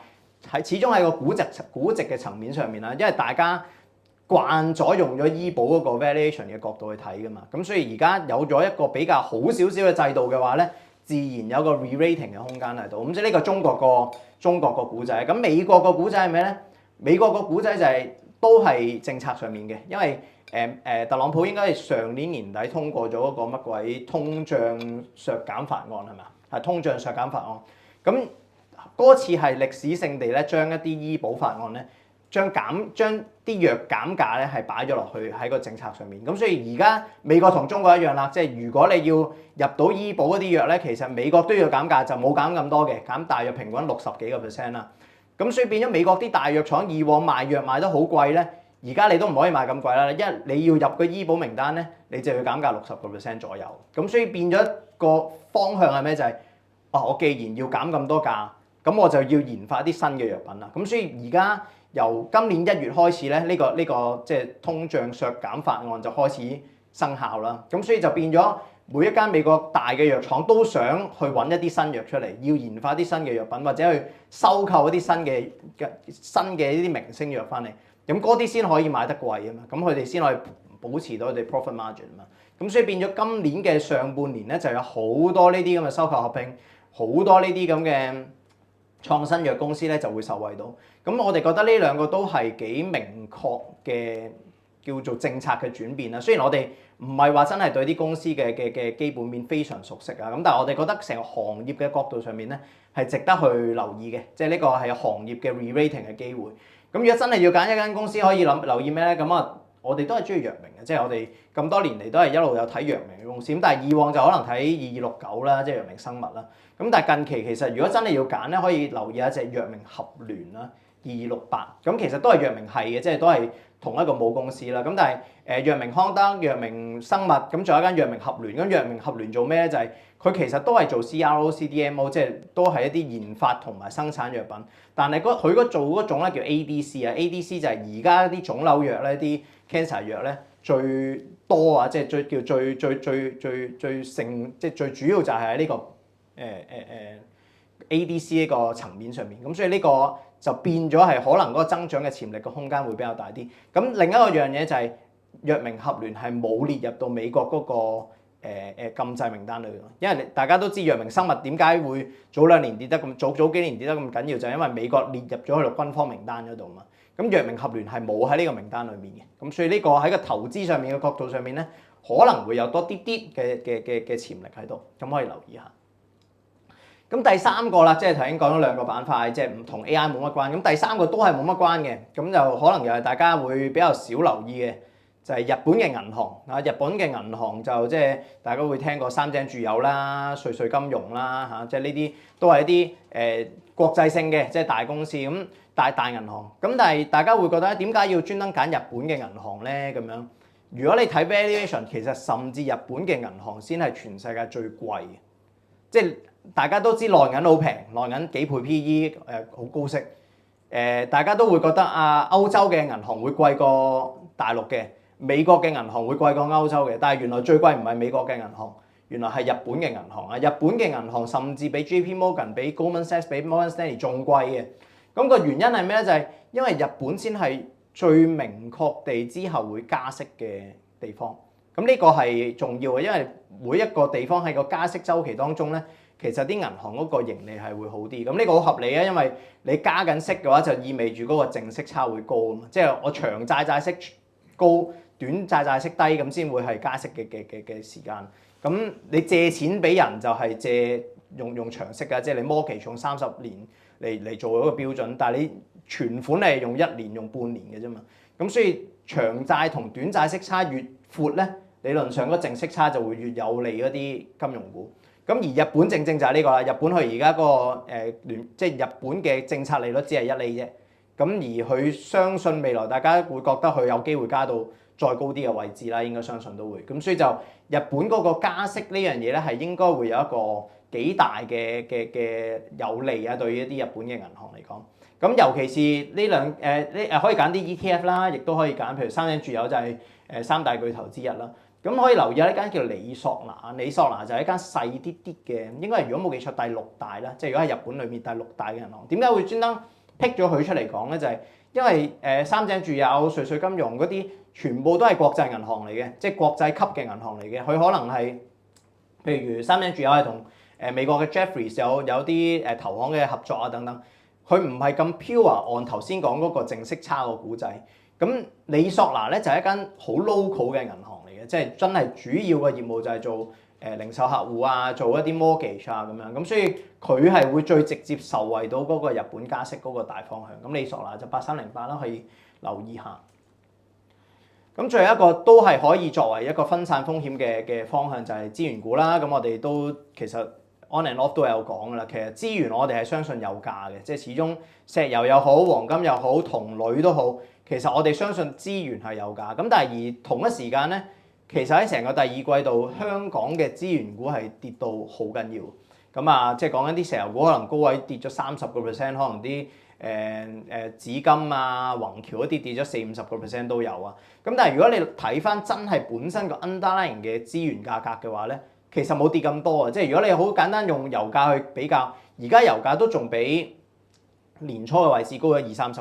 始終喺個估值嘅層面上面啦，因為大家慣咗用咗醫保嗰個 valuation 嘅角度去睇噶嘛。咁所以而家有咗一個比較好少少嘅制度嘅話咧，自然有個 re-rating 嘅空間喺度。咁即係呢個中國個股仔。咁美國個股仔係咩咧？美國個股仔就係都係政策上面嘅，因為特朗普應該係上年年底通過咗嗰個乜鬼通脹削減法案係咪啊？係通脹削減法案。咁嗰次係歷史性地咧，將一啲醫保法案咧，將啲藥減價咧係擺咗落去喺個政策上面。咁所以而家美國同中國一樣啦，即係如果你要入到醫保嗰啲藥咧，其實美國都要減價，就冇減咁多嘅，減大約平均60幾個%啦。咁所以變咗美國啲大藥廠以往賣藥賣得好貴咧，而家你都唔可以賣咁貴啦，因為你要入個醫保名單咧，你就要減價60% 左右。咁所以變咗個方向係咩？就係我既然要減咁多價，咁我就要研發啲新嘅藥品啦。咁所以而家由今年1月開始咧，呢個即係通脹削減法案就開始生效啦。咁所以就變咗每一間美國大嘅藥廠都想去揾一啲新藥出嚟，要研發啲新嘅藥品，或者去收購一啲新嘅呢啲明星藥翻嚟。咁嗰啲先可以賣得貴啊嘛，咁佢哋先可以保持到佢哋 profit margin 啊嘛。咁所以變咗今年嘅上半年咧，就有好多呢啲咁嘅收購合併，好多呢啲咁嘅創新藥公司咧就會受惠到。咁我哋覺得呢兩個都係幾明確嘅叫做政策嘅轉變啦。雖然我哋唔係話真係對啲公司嘅基本面非常熟悉啊，咁但係我哋覺得成個行業嘅角度上面咧係值得去留意嘅，即係呢個係行業嘅 re-rating 嘅機會。咁如果真係要揀一間公司可以留意咩咧？咁我哋都係中意藥明嘅，即係我哋咁多年嚟都係一路有睇藥明嘅公司。咁但係以往就可能睇2269啦，即係藥明生物啦。咁但係近期其實如果真係要揀咧，可以留意一隻藥明合聯啦，2268。咁其實都係藥明系嘅，即係都係同一個母公司啦。咁但係藥明康德、藥明生物，咁仲有一間藥明合聯。咁藥明合聯做咩咧？就係佢其實都係做 CRO、CDMO， 即係都係一啲研發同埋生產藥品。但係佢做嗰種咧叫 ADC 啊 ，ADC 就係而家啲腫瘤藥咧、啲 cancer 藥咧最多啊，即係最盛，即係最主要就係喺呢個ADC 呢個層面上面。咁所以呢個就變咗係可能嗰個增長嘅潛力個空間會比較大啲。咁另一個樣嘢就係藥明合聯係冇列入到美國嗰個禁制名單裏邊，因為大家都知藥明生物點解會早幾年跌得咁緊要，就係因為美國列入咗去到軍方名單嗰度嘛。咁藥明合聯係冇喺呢個名單裏面嘅，咁所以呢個喺個投資上面嘅角度上面咧，可能會有多啲嘅潛力喺度，咁可以留意下。咁第三個啦，即係頭先講咗兩個板塊，即係唔同 AI 冇乜關，咁第三個都係冇乜關嘅，咁就可能又係大家會比較少留意嘅。就係日本嘅銀行啊，日本嘅銀行就即係大家會聽過三井住友啦、瑞穗金融啦嚇，即係呢啲都係一啲國際性嘅即係大公司咁大銀行。咁但係大家會覺得點解要專登揀日本嘅銀行咧？咁樣如果你睇 valuation， 其實甚至日本嘅銀行先係全世界最貴嘅，即係大家都知內銀好平，內銀幾倍 PE 好高息，大家都會覺得啊歐洲嘅銀行會貴過大陸嘅。美國嘅銀行會貴過歐洲嘅，但係原來最貴唔係美國嘅銀行，原來係日本嘅銀行啊！日本嘅銀行甚至比 JP Morgan、比 Goldman Sachs、比 Morgan Stanley 仲貴嘅。咁個原因係咩咧？就係因為日本先係最明確地之後會加息嘅地方。咁呢個係重要嘅，因為每一個地方喺個加息週期當中咧，其實啲銀行嗰個盈利係會好啲。咁呢個好合理啊，因為你加緊息嘅話，就意味住嗰個淨息差會高啊嘛。即係我長債息高。短債息低咁先會係加息嘅時間。咁你借錢俾人就係借用長息㗎，即係你mortgage用30年嚟做一個標準，但係你存款係用1年、用半年嘅啫嘛。咁所以長債同短債息差越闊咧，理論上嗰淨息差就會越有利嗰啲金融股。咁而日本正就係呢個啦。日本佢而家嗰個即係日本嘅政策利率只係1厘啫。咁而佢相信未來大家會覺得佢有機會加到再高啲嘅位置啦，應該相信都會。咁所以就日本嗰個加息呢樣嘢咧，係應該會有一個幾大嘅有利啊，對於一啲日本嘅銀行嚟講。咁尤其是呢可以揀啲 ETF 啦，亦都可以揀，譬如三井住友就係三大巨頭之一啦。咁可以留意下呢間叫理索拿，理索拿就係一間細啲嘅，應該係如果冇記錯第6大啦，即係如果喺日本裏面第6大嘅銀行。點解會專登剔咗佢出嚟講咧？就係因為三井住友、瑞穗金融嗰啲全部都係國際銀行嚟嘅，即係國際級嘅銀行嚟嘅。佢可能係譬如三井住友係同美國嘅 Jefferies 有啲投行嘅合作啊等等。佢唔係咁 pure 按頭先講嗰個淨息差個估計。咁理索拿咧就係一間好 local 嘅銀行嚟嘅，即係真係主要嘅業務就係做零售客戶啊，做一啲 mortgage 啊咁樣。咁所以佢係會最直接受惠到嗰個日本加息嗰個大方向。咁理索拿就8308啦，可以留意下。咁最後一個都係可以作為一個分散風險嘅方向，就係資源股啦。咁我哋都其實 on and off 都有講噶啦。其實資源我哋係相信有價嘅，即係始終石油又好、黃金又好、銅鋁都好，其實我哋相信資源係有價。咁但係而同一時間咧，其實喺成個第二季度，香港嘅資源股係跌到好緊要。咁啊，即係講緊啲石油股可能高位跌咗30%，可能啲紫金啊、宏橋嗰啲跌咗40-50%都有啊。咁但係如果你睇翻真係本身個 underlying 嘅資源價格嘅話咧，其實冇跌咁多啊。即係如果你好簡單用油價去比較，而家油價都仲比年初嘅位置高咗20-30%。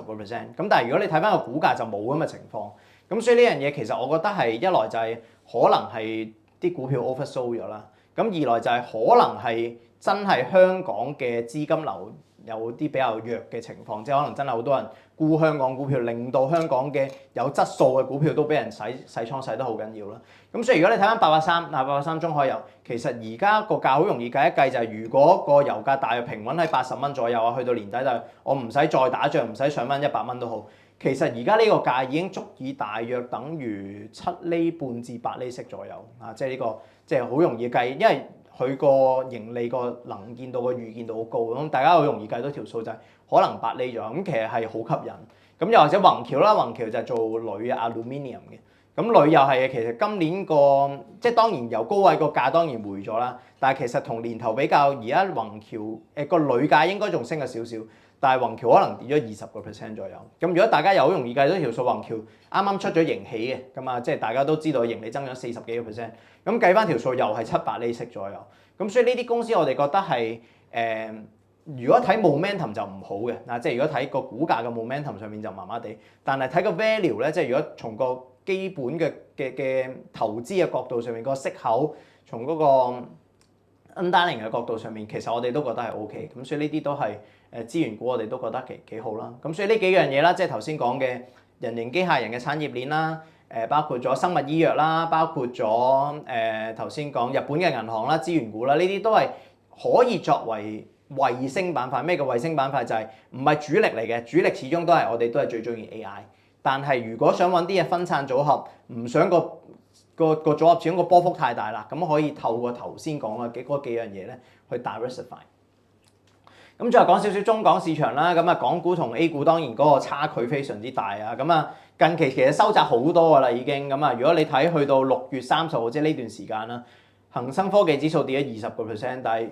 咁但係如果你睇翻個股價就冇咁嘅情況。咁所以呢樣嘢其實我覺得係一來就係可能係啲股票 oversold 咗啦。咁二來就係可能係真係香港嘅資金流有啲比較弱嘅情況，即係可能真係好多人沽香港股票，令到香港嘅有質素嘅股票都俾人洗倉洗得好緊要啦。咁所以如果你睇翻883中海油，其實而家個價好容易計一計，就係如果個油價大約平穩喺80蚊左右啊，去到年底就我唔使再打仗，唔使上翻100蚊都好，其實而家呢個價已經足以大約等於7厘半至8厘息左右啊！即係呢個即係好容易計，因為佢個盈利個能見度個預見度好高，咁大家好容易計到條數就係可能8厘左右，咁其實係好吸引。咁又或者宏橋啦，宏橋就係做鋁啊 aluminium 嘅，咁鋁又係其實今年個即係當然由高位個價當然回咗啦，但係其實同年頭比較，而家宏橋個鋁價應該仲升咗少少。但係宏橋可能跌咗20% 左右。咁如果大家又好容易計到條數，宏橋啱啱出咗盈喜嘅，咁啊即係大家都知道盈利增長40幾個%。咁計翻條數又係7-8厘息左右。咁所以呢啲公司我哋覺得係如果睇 momentum 就唔好嘅嗱，即係如果睇個股價嘅 momentum 上面就麻麻地。但係睇個 value 咧，即係如果從個基本嘅投資嘅角度上面，個息口從嗰個 underlying 嘅角度上面，其實我哋都覺得係 OK。咁所以呢啲都係。資源股我哋都覺得幾好啦，咁所以呢幾樣嘢啦，即係頭先講嘅人形機械人嘅產業鏈啦，包括咗生物醫藥啦，包括咗頭先講日本嘅銀行啦、資源股啦，呢啲都係可以作為衛星板塊。咩叫衛星板塊？就係唔係主力嚟嘅，主力始終都係我哋都係最中意 AI。但係如果想揾啲嘢分散組合，唔想個組合始終個波幅太大啦，咁可以透過頭先講嘅嗰幾樣嘢咧去 diversify。咁再講少少中港市場啦，咁啊港股同 A 股當然嗰個差距非常之大啊，咁啊近期其實收窄好多噶啦已經，咁啊如果你睇去到6月30號即係呢段時間啦，恒生科技指數跌咗20%，但係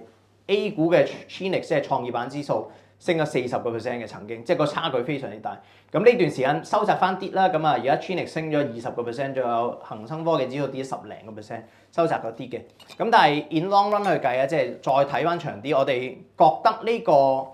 A 股嘅 Chinix 即係創業板指數升咗40%嘅曾經，即係個差距非常之大。咁呢段時間收窄翻啲啦，咁啊而家 Chinix 升咗20%，仲有恒生科技指數跌咗10零個%，收窄咗啲嘅。咁但係 in long run 去計啊，即係再睇翻長啲，我哋覺得呢個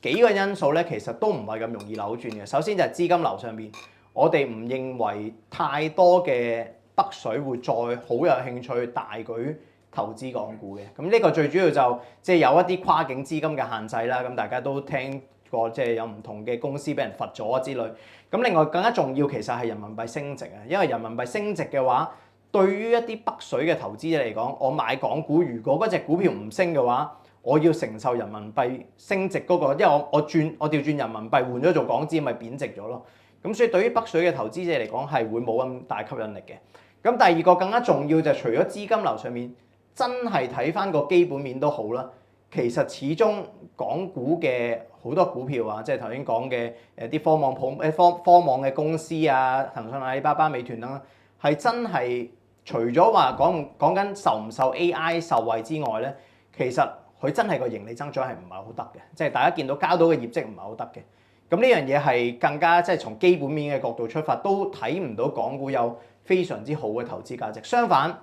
幾個因素咧，其實都唔係咁容易扭轉嘅。首先就係資金流上面，我哋唔認為太多嘅北水會再好有興趣大舉投資港股嘅。咁呢個最主要就即係有一啲跨境資金嘅限制啦。咁大家都聽過，即係有唔同嘅公司俾人罰咗之類。咁另外更加重要其實係人民幣升值啊，因為人民幣升值嘅話，對於一啲北水嘅投資者嚟講，我買港股，如果嗰隻股票唔升嘅話，我要承受人民幣升值嗰個，因為我調轉人民幣換咗做港紙，咪貶值咗咯。咁所以對於北水嘅投資者嚟講係會冇咁大吸引力嘅。咁第二個更加重要就係除咗資金流上面，真係睇翻個基本面都好啦。其實始終港股嘅好多股票啊，即係頭先講嘅啲科網嘅公司啊，騰訊、阿里巴巴、美團等，係真係除咗話講緊受唔受 AI 受惠之外咧，其實佢真係個盈利增長係唔係好得嘅，即係大家見到交到嘅業績唔係好得嘅。咁呢樣嘢係更加即係從基本面嘅角度出發，都睇唔到港股有非常之好嘅投資價值。相反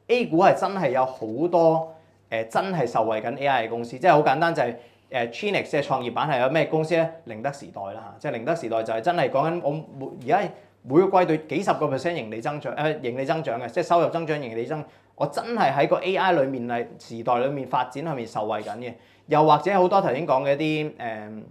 ，A 股係真係有好多真係受惠緊 AI 嘅公司，即係好簡單就係Chinix 即係創業板係有咩公司咧？寧德時代啦嚇，即係寧德時代就係真係講緊我而家每個季度幾十個%盈利增長盈利增長嘅，即係收入增長、盈利增長，我真係喺個 AI 裏面係時代裏面發展裏面受惠緊嘅。又或者好多頭先講嘅一啲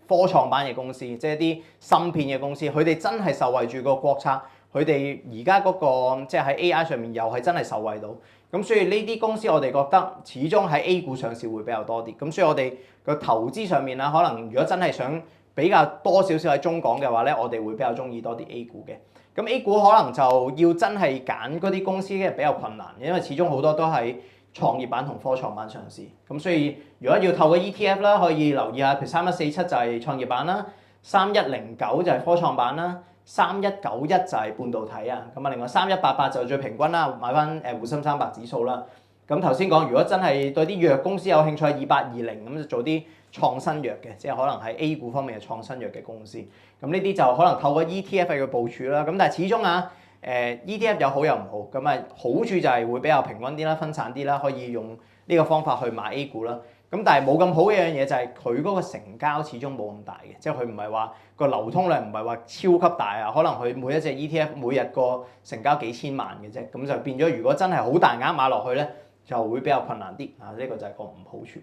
科創板嘅公司，即係一啲芯片嘅公司，佢哋真係受惠住個國策，佢哋而家嗰個即係喺 AI 上面又係真係受惠到。咁所以呢啲公司我哋覺得始終喺 A 股上市會比較多啲。咁所以我哋個投資上面啦，可能如果真係想比較多少少喺中港嘅話咧，我哋會比較中意多啲 A 股嘅。咁 A 股可能就要真係揀嗰啲公司嘅比較困難，因為始終好多都係創業板同科創板上市。咁所以如果要透過 ETF 啦，可以留意下，譬如3147就係創業板啦，3109就係科創板啦，3191就係半導體啊。咁啊，另外3188就係最平均啦，買翻滬深300指數啦。咁頭先講，如果真係對啲藥公司有興趣，2820咁就做啲創新藥嘅，即係可能喺 A 股方面嘅創新藥嘅公司。咁呢啲就可能透過 ETF 去部署啦。咁但係始終啊，ETF 有好有唔好。咁啊，好處就係會比較平均啲啦，分散啲啦，可以用呢個方法去買 A 股啦。咁但係冇咁好嘅一樣嘢就係佢嗰個成交始終冇咁大嘅，即係佢唔係話個流通量唔係話超級大啊，可能佢每一隻 ETF 每日個成交幾千萬嘅啫，咁就變咗如果真係好大額買落去咧，就會比較困難啲啊！呢個就係個唔好處。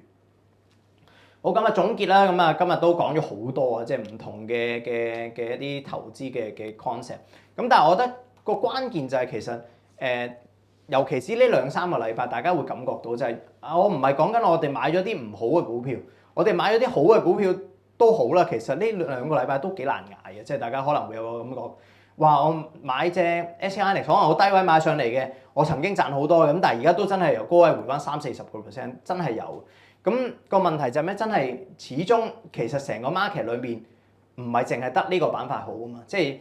好，咁啊總結啦，咁啊今日都講咗好多啊，即係唔同嘅一啲投資嘅 concept。咁但係我覺得個關鍵就係其實尤其是呢2-3個禮拜，大家會感覺到就係我唔係講緊我哋買咗啲唔好嘅股票，我哋買咗啲好嘅股票都都好啦，其實呢2個禮拜都幾難捱嘅，即係大家可能會有個感覺，話我買隻 SK Hynix 可能好低位買上嚟嘅，我曾經賺好多嘅，咁但係而家都真係由高位回翻30-40%，真係有。咁個問題就係咩？真係始終其實成個 market 裏面唔係淨係得呢個板塊好啊嘛，即係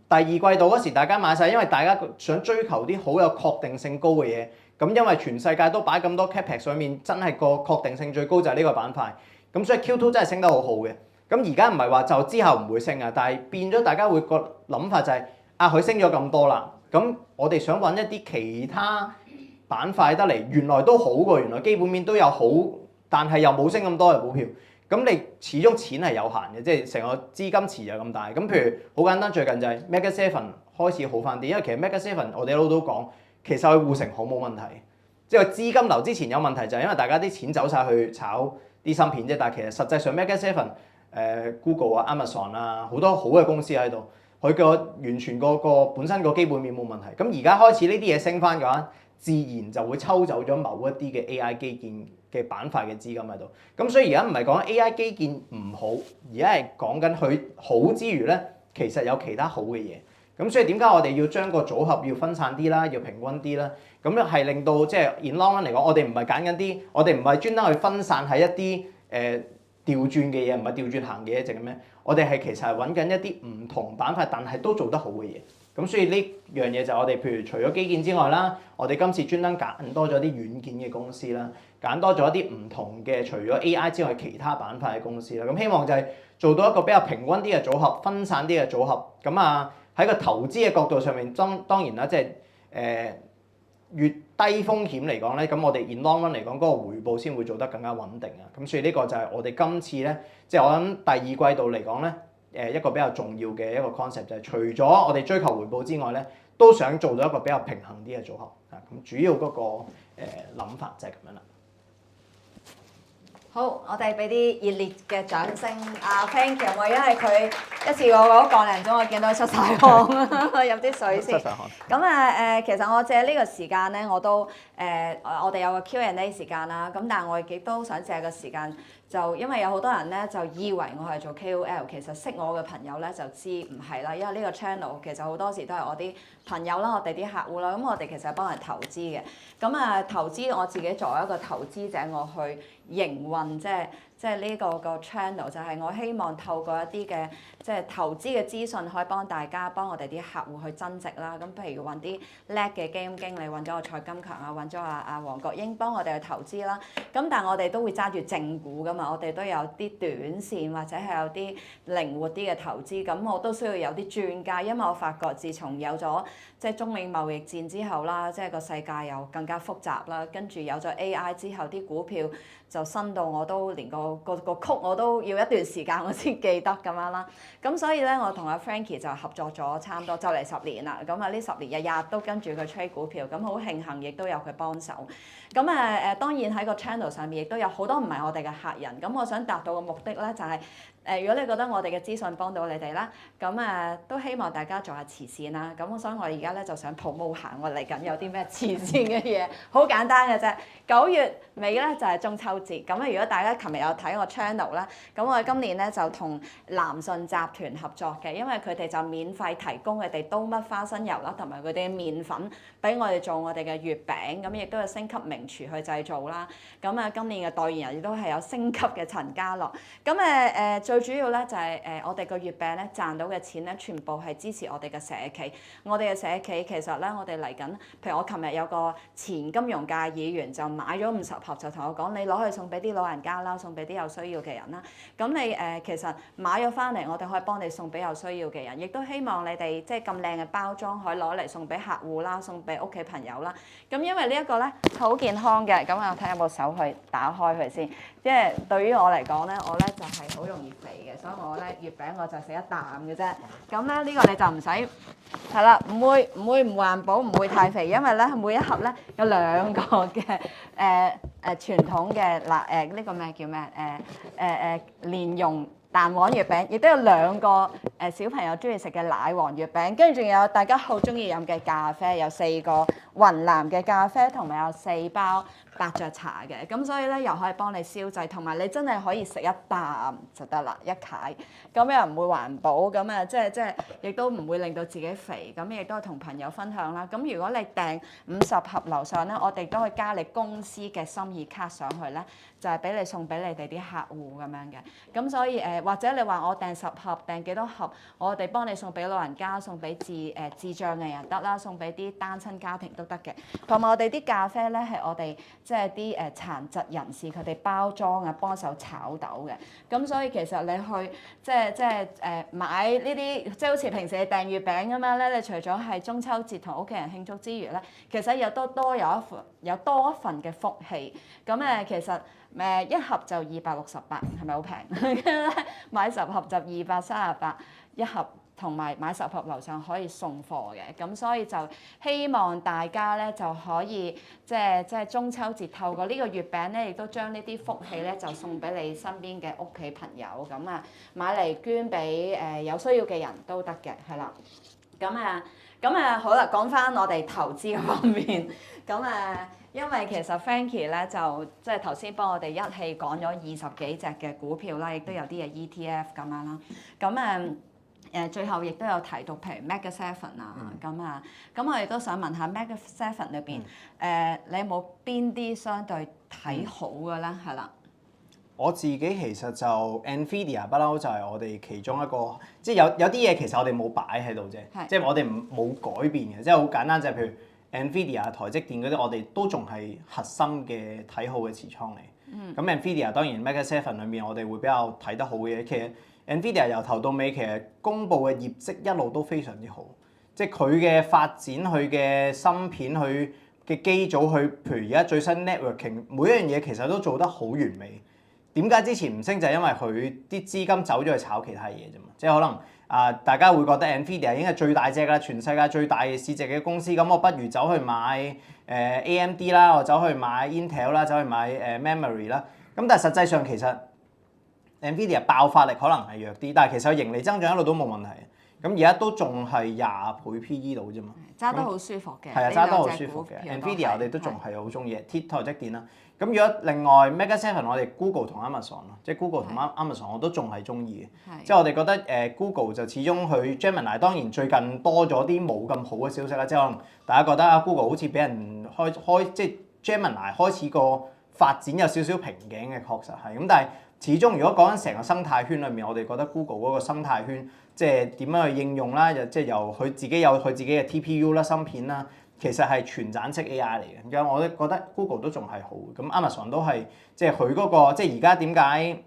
第二季度嗰時大家買晒，因為大家想追求啲好有確定性高嘅嘢。咁因為全世界都擺咁多 capex 上面，真係個確定性最高就係呢個板塊。咁所以 Q2 真係升得好好嘅。咁而家唔係話就之後唔會升啊，但係變咗大家會個諗法就係佢升咗咁多啦，咁我哋想揾一啲其他板塊得嚟，原來都好過，原來基本面都有好，但係又冇升咁多嘅股票。咁你始終錢係有限嘅，即係成個資金池就咁大。咁譬如好簡單，最近就係 Mega Seven 開始好翻啲，因為其實 Mega Seven 我哋一路都講，其實佢護城河冇問題，即係資金流之前有問題就係因為大家啲錢走晒去炒啲芯片啫。但係其實實際上 Mega Seven、Google 啊、Amazon 啊好多好嘅公司喺度，佢個完全個本身個基本面冇問題。咁而家開始呢啲嘢升翻嘅話，自然就會抽走咗某一啲嘅 AI 基建嘅板塊嘅資金喺度。咁所以而家唔係講 AI 基建唔好，而家係講緊佢好之餘咧，其實有其他好嘅嘢。咁所以點解我哋要將個組合要分散啲啦，要平均啲啦？咁樣係令到即係 in long run 嚟講，我哋唔係揀緊啲，我哋唔係專登去分散喺一啲調轉嘅嘢，唔係調轉行嘅嘢，淨係咩？我哋係其實係揾緊一啲唔同板塊，但係都做得好嘅嘢。咁所以呢樣嘢就我哋譬如除咗基建之外啦，我哋今次專登揀多咗啲軟件嘅公司啦，揀多咗一啲唔同嘅除咗 AI 之外其他板塊嘅公司啦。咁希望就係做到一個比較平均啲嘅組合，分散啲嘅組合。咁喺個投資嘅角度上面，當然啦，即係越低風險嚟講咧，咁我哋 in long run 嚟講，嗰個回報先會做得更加穩定啊。咁所以呢個就係我哋今次咧，即係我諗第二季度嚟講咧，一個比較重要嘅一個 concept 就係除咗我哋追求回報之外咧，都想做到一個比較平衡啲嘅組合啊。咁主要嗰個諗法就係咁樣啦。好，我哋俾啲熱烈嘅掌聲。Frank 因為佢一次過嗰個零鐘，我見到佢出晒汗，飲啲水先。出晒汗。咁其實我借呢個時間咧，我都我哋有個 Q&A 時間啦。咁但係我亦都想借個時間，就因為有好多人咧就以為我係做 KOL，其實識我嘅朋友咧就知唔係啦。因為呢個 channel 其實好多時都係我啲朋友啦，我哋啲客戶啦。咁我哋其實係幫人投資嘅。咁投資我自己作為一個投資者，我去營運即係呢個 channel 就係我希望透過一啲嘅即係投資嘅資訊，可以幫我哋啲客戶去增值啦。咁譬如揾啲叻嘅基金經理，揾咗蔡金強啊，揾咗阿黃國英幫我哋去投資啦。咁但係我哋都會揸住正股㗎嘛，我哋都有啲短線或者係有啲靈活啲嘅投資。咁我都需要有啲專家，因為我發覺自從有咗即係中美貿易戰之後啦，即係個世界又更加複雜啦，跟住有咗 AI 之後，啲股票就新到我都連個曲我都要一段時間我先記得咁樣啦。咁所以咧，我同阿 Frankie 就合作咗差唔多就嚟10年啦。咁呢10年日日都跟住佢 trade 股票，咁好慶幸亦都有佢幫手。咁當然喺個 channel 上面亦都有好多唔係我哋嘅客人。咁我想達到嘅目的咧就係、如果你覺得我哋嘅資訊幫到你哋啦，咁都希望大家做下慈善啦。咁所以我而家咧就想 promote 下我嚟緊有啲咩慈善嘅嘢，好簡單嘅啫。9月尾咧就係中秋節。咁如果大家琴日有睇我 channel 啦，咁我哋今年咧就同南順集團合作嘅，因為佢哋就免費提供佢哋刀乜花生油啦，同埋佢哋嘅麵粉俾我哋做我哋嘅月餅，咁亦都有星級名廚去製造啦。咁今年嘅代言人亦都係有星級嘅陳家樂。咁最主要咧就係我哋個月餅咧賺到嘅錢咧，全部係支持我哋嘅社企。我哋嘅社企其實咧，我哋嚟緊，譬如我琴日有個前金融界議員就買咗50盒，就同我講：你攞去送俾啲老人家啦，送俾啲有需要嘅人啦。咁你其實買咗翻嚟，我哋可以幫你送俾有需要嘅人，亦都希望你哋即係咁靚嘅包裝可以攞嚟送俾客戶啦，送俾屋企朋友啦。咁因為呢一個咧好健康嘅，咁我睇下有冇手去打開佢先。即係對於我嚟講咧，我咧就係好容易肥嘅，所以我咧月餅我就食一啖嘅啫。咁咧呢個你就唔使係啦，唔會唔環保，唔會太肥，因為咧每一盒咧有2個嘅傳統嘅呢個咩叫咩蓮蓉蛋黃月餅，亦都有2個小朋友中意食嘅奶黃月餅，跟住仲有大家好中意飲嘅咖啡，有4個雲南嘅咖啡，同埋有4包伯爵茶嘅，咁所以咧又可以幫你消滯，同埋你真係可以食一啖就得啦，一塊，咁又唔會環保，咁啊即係亦都唔會令到自己肥，咁亦都係同朋友分享啦。咁如果你訂50盒樓上咧，我哋都可以加你公司嘅心意卡上去咧，就係俾你送俾你哋啲客戶咁樣嘅。咁所以或者你話我訂10盒，訂幾多盒，我哋幫你送俾老人家，送俾智障嘅人得啦，送俾啲單親家庭都得嘅。同埋我哋啲咖啡咧係我哋即係啲殘疾人士佢哋包裝啊，幫手炒豆嘅。咁所以其實你去即係買呢啲，即係好似平時你訂月餅咁樣咧，你除咗係中秋節同屋企人慶祝之餘咧，其實有多一份嘅福氣。咁其實一盒就268，係咪好平？跟住咧買10盒就238一盒。同埋買10盒樓上可以送貨嘅，咁所以就希望大家咧就可以即係中秋節透過呢個月餅咧，亦都將呢啲福氣咧就送俾你身邊嘅屋企朋友，咁買嚟捐俾有需要嘅人都得嘅，係啦。咁好啦，講翻我哋投資方面，因為其實 Frankie 咧就即係頭先幫我哋一氣講咗20幾隻嘅股票啦，亦都有啲嘅 ETF 咁樣啦，最後亦都有提到，譬如 Mega Seven 啊，咁我亦都想問下 Mega Seven 裏邊，你有冇邊啲相對睇好嘅咧？係啦。我自己其實就 Nvidia 不嬲就係我哋其中一個，即係有啲嘢其實我哋冇擺喺度啫，即係我哋冇改變嘅，即係好簡單就係譬如 Nvidia、台積電嗰啲，我哋都仲係核心嘅睇好嘅持倉嚟。咁 Nvidia 當然 Mega Seven 裏面我哋會比較睇得好嘅，其實 Nvidia 由頭到尾其實公布嘅業績一路都非常之好，即係佢嘅發展、佢嘅芯片、佢嘅機組、佢譬如而家最新 networking 每一樣嘢其實都做得好完美。點解之前唔升就係因為佢啲資金走咗去炒其他嘢啫嘛，即係可能大家會覺得 Nvidia 已經係最大隻啦，全世界最大市值嘅公司，咁我不如走去買AMD 啦，我走去買 Intel 啦，走去買memory 啦，咁但係實際上其實 Nvidia 爆發力可能係弱啲，但係其實盈利增長一路都冇問題。咁而家都仲係20倍 PE 度啫嘛，揸得好舒服嘅。係啊，揸得好舒服嘅。Nvidia 我哋都仲係好中意，鐵台積電啦。咁如果另外 Mega Seven 我哋 Google 同 Amazon 咯，即係 Google 同 Amazon 我都仲係中意嘅。即係我哋覺得Google 就始終佢 Gemini 當然最近多咗啲冇咁好嘅消息啦，即係可能大家覺得Google 好似俾人開即係 Gemini 開始個發展有少少瓶頸嘅，確實係。咁但係始終如果講緊成個生態圈裏面，我哋覺得 Google 嗰個生態圈即係點樣去應用啦，即係由佢自己有佢自己嘅 TPU 啦、芯片啦，其實係全展式 AI 嚟嘅。咁我都覺得 Google 都仲係好，咁 Amazon 都係即係佢嗰個即係而家點解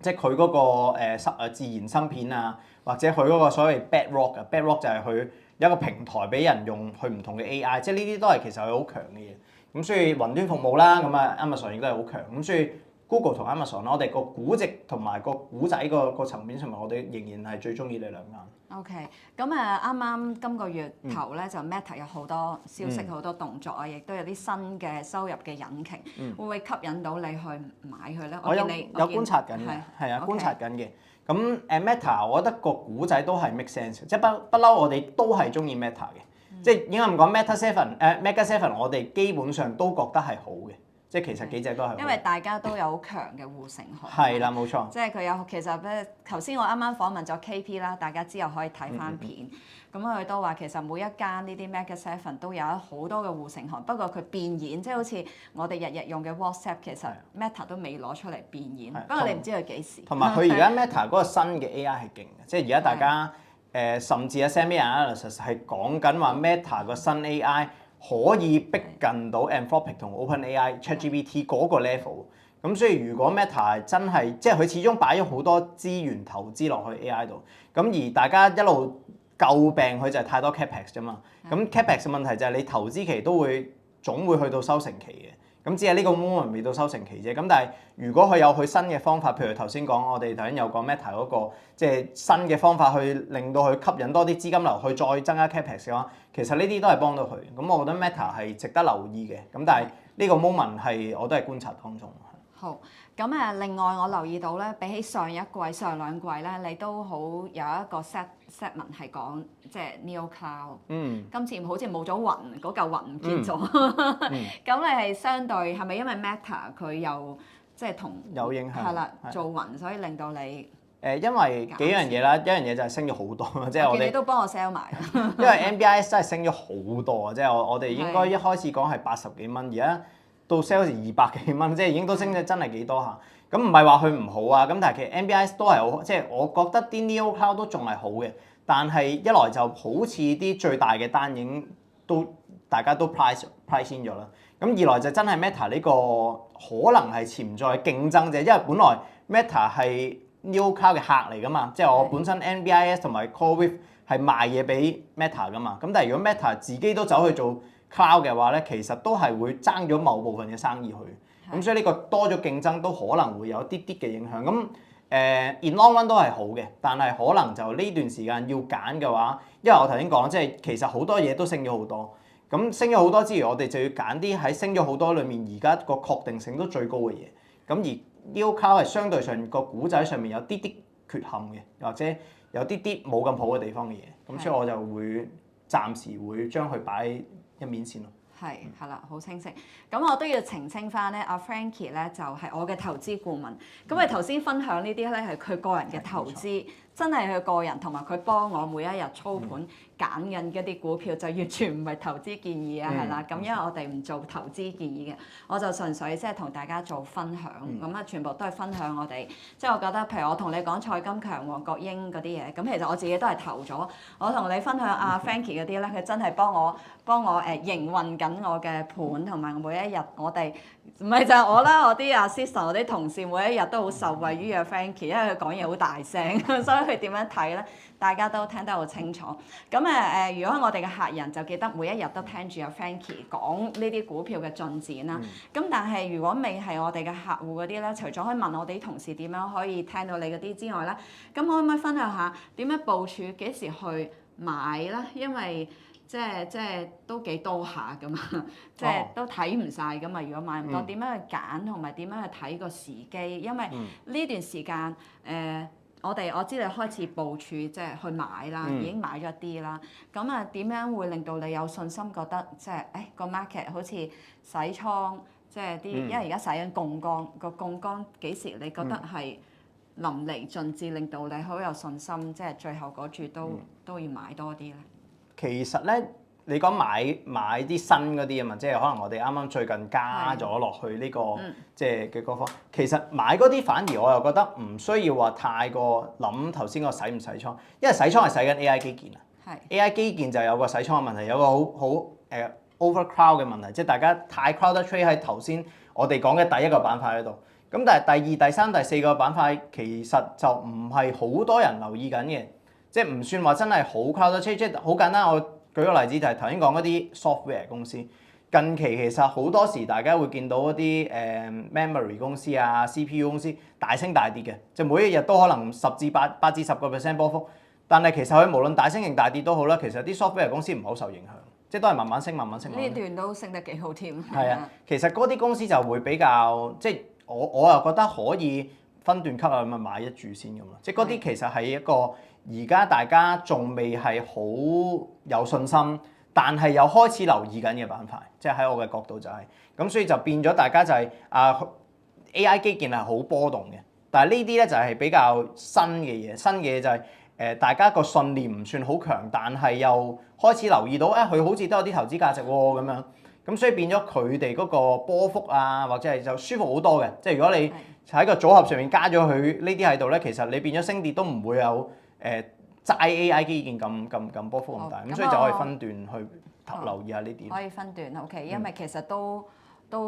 即係佢嗰個自然芯片啊，或者佢嗰個所謂 Bedrock 就係佢有一個平台俾人用去唔同嘅 AI，即係呢啲都係其實佢好強嘅嘢。咁所以雲端服務啦，咁Amazon 亦都係好強。咁所以Google 同 Amazon 我哋個估值同埋個股仔個層面上面，我哋仍然係最中意你兩間。OK，咁啱啱今個月頭咧就 Meta 有好多消息、好多動作啊，亦都有啲新嘅收入嘅引擎，會唔會吸引到你去買佢咧？我有觀察緊嘅，係啊，觀察緊嘅。咁Meta，我覺得個股仔都係 make sense，即係不嬲，我哋都係中意 Meta 嘅，即係應該唔講 Mega Seven，我哋基本上都覺得係好嘅。即係其實幾隻都係，因為大家都有好強嘅護城河。係啦，冇錯。即係佢有其實咧，頭先我啱啱訪問咗 KP 啦，大家之後可以睇翻片。咁佢都話其實每一間呢啲 Mega Seven 都有好多嘅護城河，不過佢變現，即係好似我哋日日用嘅 WhatsApp，其實 Meta 都未攞出嚟變現。不過你唔知佢幾時。同埋佢而家 Meta 嗰個新嘅 AI 係勁嘅，即係而家大家甚至SME Analysis 係講緊話 Meta 個新 AI。可以逼近到 Anthropic 同 OpenAI、ChatGPT 嗰個 level，咁所以如果 Meta 真係即係佢始終擺咗好多資源投資落去 AI 度，咁而大家一路詬病佢就係太多 capex 啫嘛，咁 capex 嘅問題就係你投資期都總會去到收成期嘅。咁只係呢個 moment 未到收成期啫，咁但係如果佢有佢新嘅方法，譬如頭先講，我哋頭先有講 Meta 嗰個即係新嘅方法去令到佢吸引多啲資金流去再增加 capex 嘅話，其實呢啲都係幫到佢。咁我覺得 Meta 係值得留意嘅，咁但係呢個 moment 係我都係觀察當中。好，咁另外我留意到咧，比起上一季、上兩季咧，你都好有一個 segment 係講即係 Neo Cloud。今次好似冇咗雲，嗰嚿雲唔見咗。咁你係相對係咪因為 Meta 佢又即係同有影響？係啦，做雲所以令到你因為幾樣嘢啦，一樣嘢就係升咗好多，即係我哋你都幫我 sell 埋。因為 NBIS 真係升咗好多啊！即係我哋應該一開始講係80幾蚊，而家到 sales 200幾蚊，即係已經都升咗真係幾多下。咁唔係話佢唔好啊，咁但係其實 NBIS 都係好，即係我覺得啲 Neo Cloud 都仲係好嘅。但係一來就好似啲最大嘅單已經都大家都 price in 咗啦。咁二來就真係 Meta 呢個可能係潛在競爭者，因為本來 Meta 係 Neo Cloud 嘅客嚟噶嘛，即係我本身 NBIS 同埋 CoreWeave 係賣嘢俾 Meta 噶嘛。咁但係如果 Meta 自己都走去做 Cloud 嘅話咧，其實都係會爭咗某部分嘅生意去。咁所以呢個多咗競爭都可能會有啲啲嘅影響。咁in long run 都係好嘅，但係可能就呢段時間要揀嘅話，因為我頭先講即係其實好多嘢都升咗好多。咁升咗好多之餘，我哋就要揀啲喺升咗好多裏面而家個確定性都最高嘅嘢。咁而 Neo Cloud 係相對上個股仔上面有啲啲缺陷嘅，或者有啲啲冇咁好嘅地方嘅嘢。咁所以我就會暫時會將佢擺一面先咯。係啦，好清晰。咁我都要澄清翻咧，阿 Frankie 咧就係我嘅投資顧問。咁佢頭先分享呢啲咧係佢個人嘅投資，真係佢個人同埋佢幫我每一日操盤揀緊嗰啲股票，就完全唔係投資建議啊，係啦。咁因為我哋唔做投資建議嘅，我就純粹即係同大家做分享。咁全部都係分享我哋，即係我覺得，譬如我同你講蔡金強、黃國英嗰啲嘢，咁其實我自己都係投咗。我同你分享阿 Frankie 嗰啲咧，佢真係幫我營運緊我嘅盤，同埋每一日我哋唔係就係我啦，我啲 assistant 我啲同事每一日都好受惠於阿 Frankie，因為佢講嘢好大聲，所以佢點樣睇咧，大家都聽得好清楚。咁如果我哋嘅客人就記得每一日都聽住阿 Frankie 講呢啲股票嘅進展啦。咁但係如果未係我哋嘅客戶嗰啲咧，除咗可以問我哋啲同事點樣可以聽到你嗰啲之外咧，咁可唔可以分享下點樣部署，幾時去買啦？因為即係都幾多下噶嘛，即係都睇唔晒噶嘛。如果買唔多，點樣去揀同埋點樣去睇個時機？因為呢段時間我知你開始部署即係去買啦，已經買咗啲啦。咁點樣會令到你有信心覺得即係個 market 好似洗倉，即係啲因為而家使緊槓桿，個槓桿幾時你覺得係淋漓盡致，令到你好有信心，即係最後嗰注都要買多啲咧？其實咧，你講買啲新嗰啲啊嘛，即係可能我哋啱啱最近加咗落去呢個即係嘅嗰方。其實買嗰啲反而我又覺得唔需要話太過諗頭先個洗唔洗倉，因為洗倉係洗緊 AI 基建啊。AI 基建就有個洗倉嘅問題，有個好overcrowd 嘅問題，即係大家太 crowded trade 喺頭先我哋講嘅第一個板塊喺度。咁但係第二、第三、第四個板塊其實就唔係好多人留意緊嘅。即係唔算話真係好 crowded trade，即係好簡單。我舉個例子就係頭先講嗰啲 software 公司，近期其實好多時大家會見到嗰啲memory 公司啊、CPU 公司大升大跌嘅，即係每一日都可能8至10% 波幅。但係其實佢無論大升定大跌都好啦，其實啲 software 公司唔好受影響，即係都係慢慢升、慢慢升。呢段都升得幾好添。係啊，其實嗰啲公司就會比較即係我又覺得可以分段級啊，咁買一注先咁咯。即係嗰啲其實係一個。而家大家仲未係好有信心，但係又開始留意緊嘅板塊，即係喺我嘅角度就係咁，所以就變咗大家就係AI 基建係好波動嘅，但係呢啲咧就係比較新嘅嘢，新嘅嘢就係大家個信念唔算好強，但係又開始留意到佢好似都有啲投資價值喎咁樣，咁所以變咗佢哋嗰個波幅啊，或者係就舒服好多嘅，即係如果你喺個組合上面加咗佢呢啲喺度咧，其實你變咗升跌都唔會有。齋 AI 基建咁波幅咁大，咁所以就可以分段去留意下呢啲。可以分段 OK，因為其實都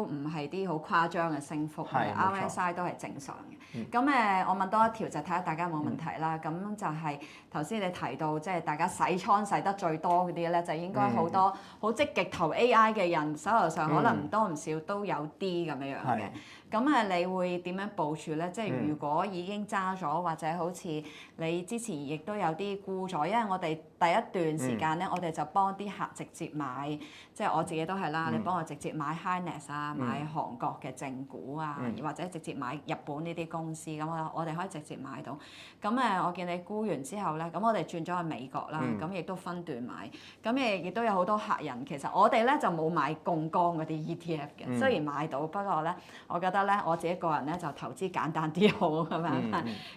唔係啲好誇張嘅升幅，RSI 都係正常嘅。咁我問多一條就睇下大家有冇問題啦。咁就係頭先你提到即係大家洗倉洗得最多嗰啲咧，就應該好多好積極投 AI 嘅人手頭上可能唔多唔少都有啲咁樣嘅。咁你會點樣部署咧？即係如果已經揸咗，或者好似你之前亦都有啲沽咗，因為我哋第一段時間咧，我哋就幫啲客直接買，即係我自己都係啦，你幫我直接買 Hynix 啊，買韓國嘅正股啊，或者直接買日本呢啲公司，咁我哋可以直接買到。咁我見你沽完之後咧，咁我哋轉咗去美國啦，咁亦都分段買，咁亦都有好多客人，其實我哋咧就冇買槓桿嗰啲 ETF 嘅，雖然買到，不過咧，我覺得咧我自己個人咧就投資簡單啲好咁樣，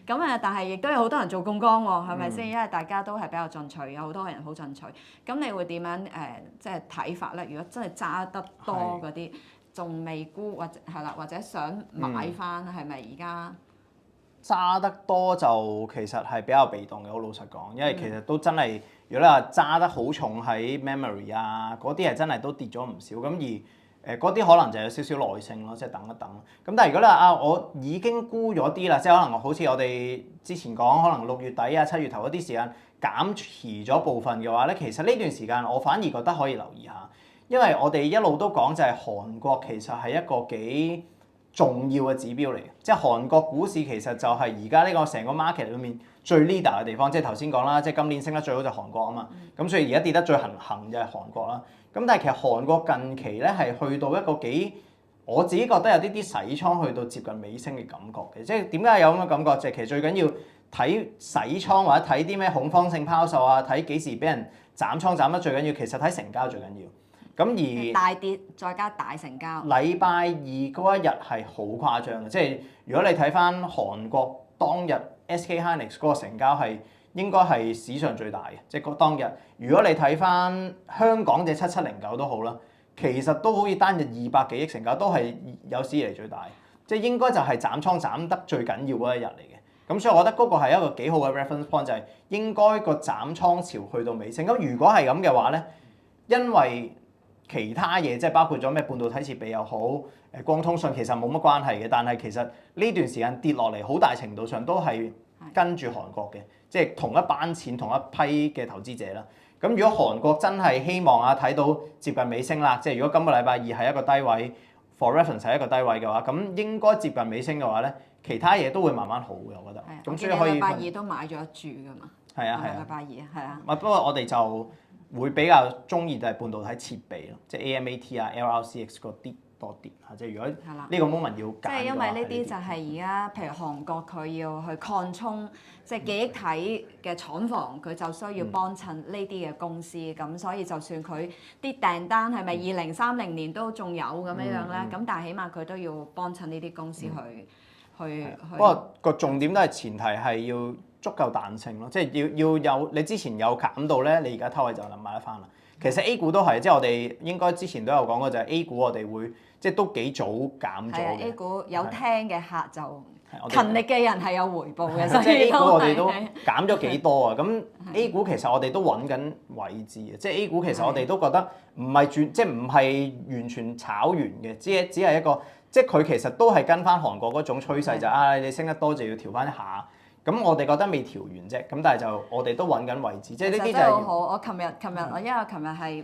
咁但係亦都有好多人做槓桿喎，係咪先？因為大家都係比較進取，有好多人好進取，咁你會點樣即係睇法咧？如果真係揸得多嗰啲，仲未沽或者係啦，或者想買翻，係咪而家？揸得多就其實係比較被動嘅，好老實講，因為其實都真係，如果你話揸得好重喺 memory 啊，嗰啲係真係都跌咗唔少，咁而嗰啲可能就有少少耐性咯，即係等一等。咁但係如果你話我已經沽咗啲啦，即係可能好似我哋之前講，可能6月底啊、7月頭嗰啲時間減持咗部分嘅話咧，其實呢段時間我反而覺得可以留意下，因為我哋一路都講就係韓國其實係一個幾重要嘅指標嚟嘅，即係韓國股市其實就係而家呢個成個 market 裏面最 leader 嘅地方，即係頭先講啦，即係今年升得最好就係韓國啊嘛，咁所以而家跌得最行就係韓國啦。咁但係其實韓國近期咧係去到一個幾，我自己覺得有啲洗倉去到接近尾聲嘅感覺嘅，即係點解有咁嘅感覺？就係其實最緊要睇洗倉或者睇啲咩恐慌性拋售啊，睇幾時俾人斬倉斬得最緊要，其實睇成交最緊要。咁而大跌再加大成交，禮拜二嗰一日係好誇張嘅，即係如果你睇翻韓國當日 SK Hynix 嗰個成交係應該係史上最大嘅，即係當日。如果你睇翻香港嘅7709都好啦，其實都好似單日200幾億成交，都係有史以嚟最大，即係應該就係斬倉斬得最緊要嗰一日嚟嘅。咁所以我覺得嗰個係一個幾好嘅 reference point，就係應該個斬倉潮去到尾聲。咁如果係咁嘅話咧，因為其他嘢即係包括咗咩半導體設備又好，光通訊其實冇乜關係嘅，但係其實呢段時間跌落嚟好大程度上都係跟住韓國嘅，即係同一班錢同一批嘅投資者啦。咁如果韓國真係希望睇到接近尾聲啦，即係如果今個禮拜二係一個低位 ，for reference 係一個低位嘅話，咁應該接近尾聲嘅話咧，其他嘢都會慢慢好嘅，我覺得。咁所以可以。禮拜二都買咗一注㗎嘛。係啊係啊。禮拜二係啊。不過我哋就會比較中意就係半導體設備咯，即係 AMAT 啊、LRCX 嗰啲多啲嚇。即係如果呢個 moment 要揀，即係因為呢啲就係而家，譬如韓國佢要去擴充，即係記憶體嘅廠房，佢就需要幫襯呢啲嘅公司，咁所以就算佢啲訂單係咪2030年都仲有咁樣咧？咁但係起碼佢都要幫襯呢啲公司去。不過個重點都係前提係要足夠彈性咯，即係要有你之前有減到咧，你而家偷位就能買得翻啦。其實 A 股都係，即係我哋應該之前都有講過，就係 A 股我哋會即係都幾早減咗嘅。A 股有聽嘅客就勤力嘅人係有回報嘅，即係 A 股我哋都減咗幾多啊？咁 A 股其實我哋都揾緊位置嘅，即係 A 股其實我哋都覺得唔係即係唔係完全炒完嘅，只係一個即係佢其實都係跟翻韓國嗰種趨勢，就你升得多就要調翻一下。咁我哋覺得未調完啫，咁但係就我哋都揾緊位置，即係呢啲就係。好，我琴日我因為我琴日係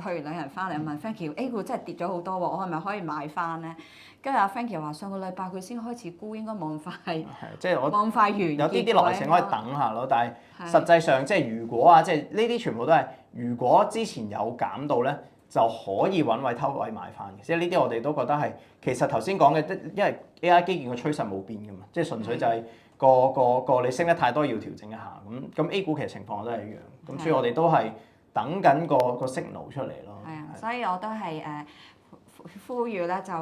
去完旅行翻嚟，問 Frankie A 股真係跌咗好多喎，我係咪可以買翻咧？跟住阿 Frankie 話上個禮拜佢先開始沽，應該冇咁快，即係我冇咁快完結。有啲耐性可以等下咯，但係實際上即係如果即係呢啲全部都係如果之前有減到咧，就可以揾位偷位買翻嘅。即係呢啲我哋都覺得係其實頭先講嘅，因為 AI 基建嘅趨勢冇變噶嘛，即係純粹就係。個你升得太多要調整一下，咁 A 股其實情況都係一樣，咁所以我哋都係等緊個 signal 出嚟咯。係啊，所以我都係呼籲咧，就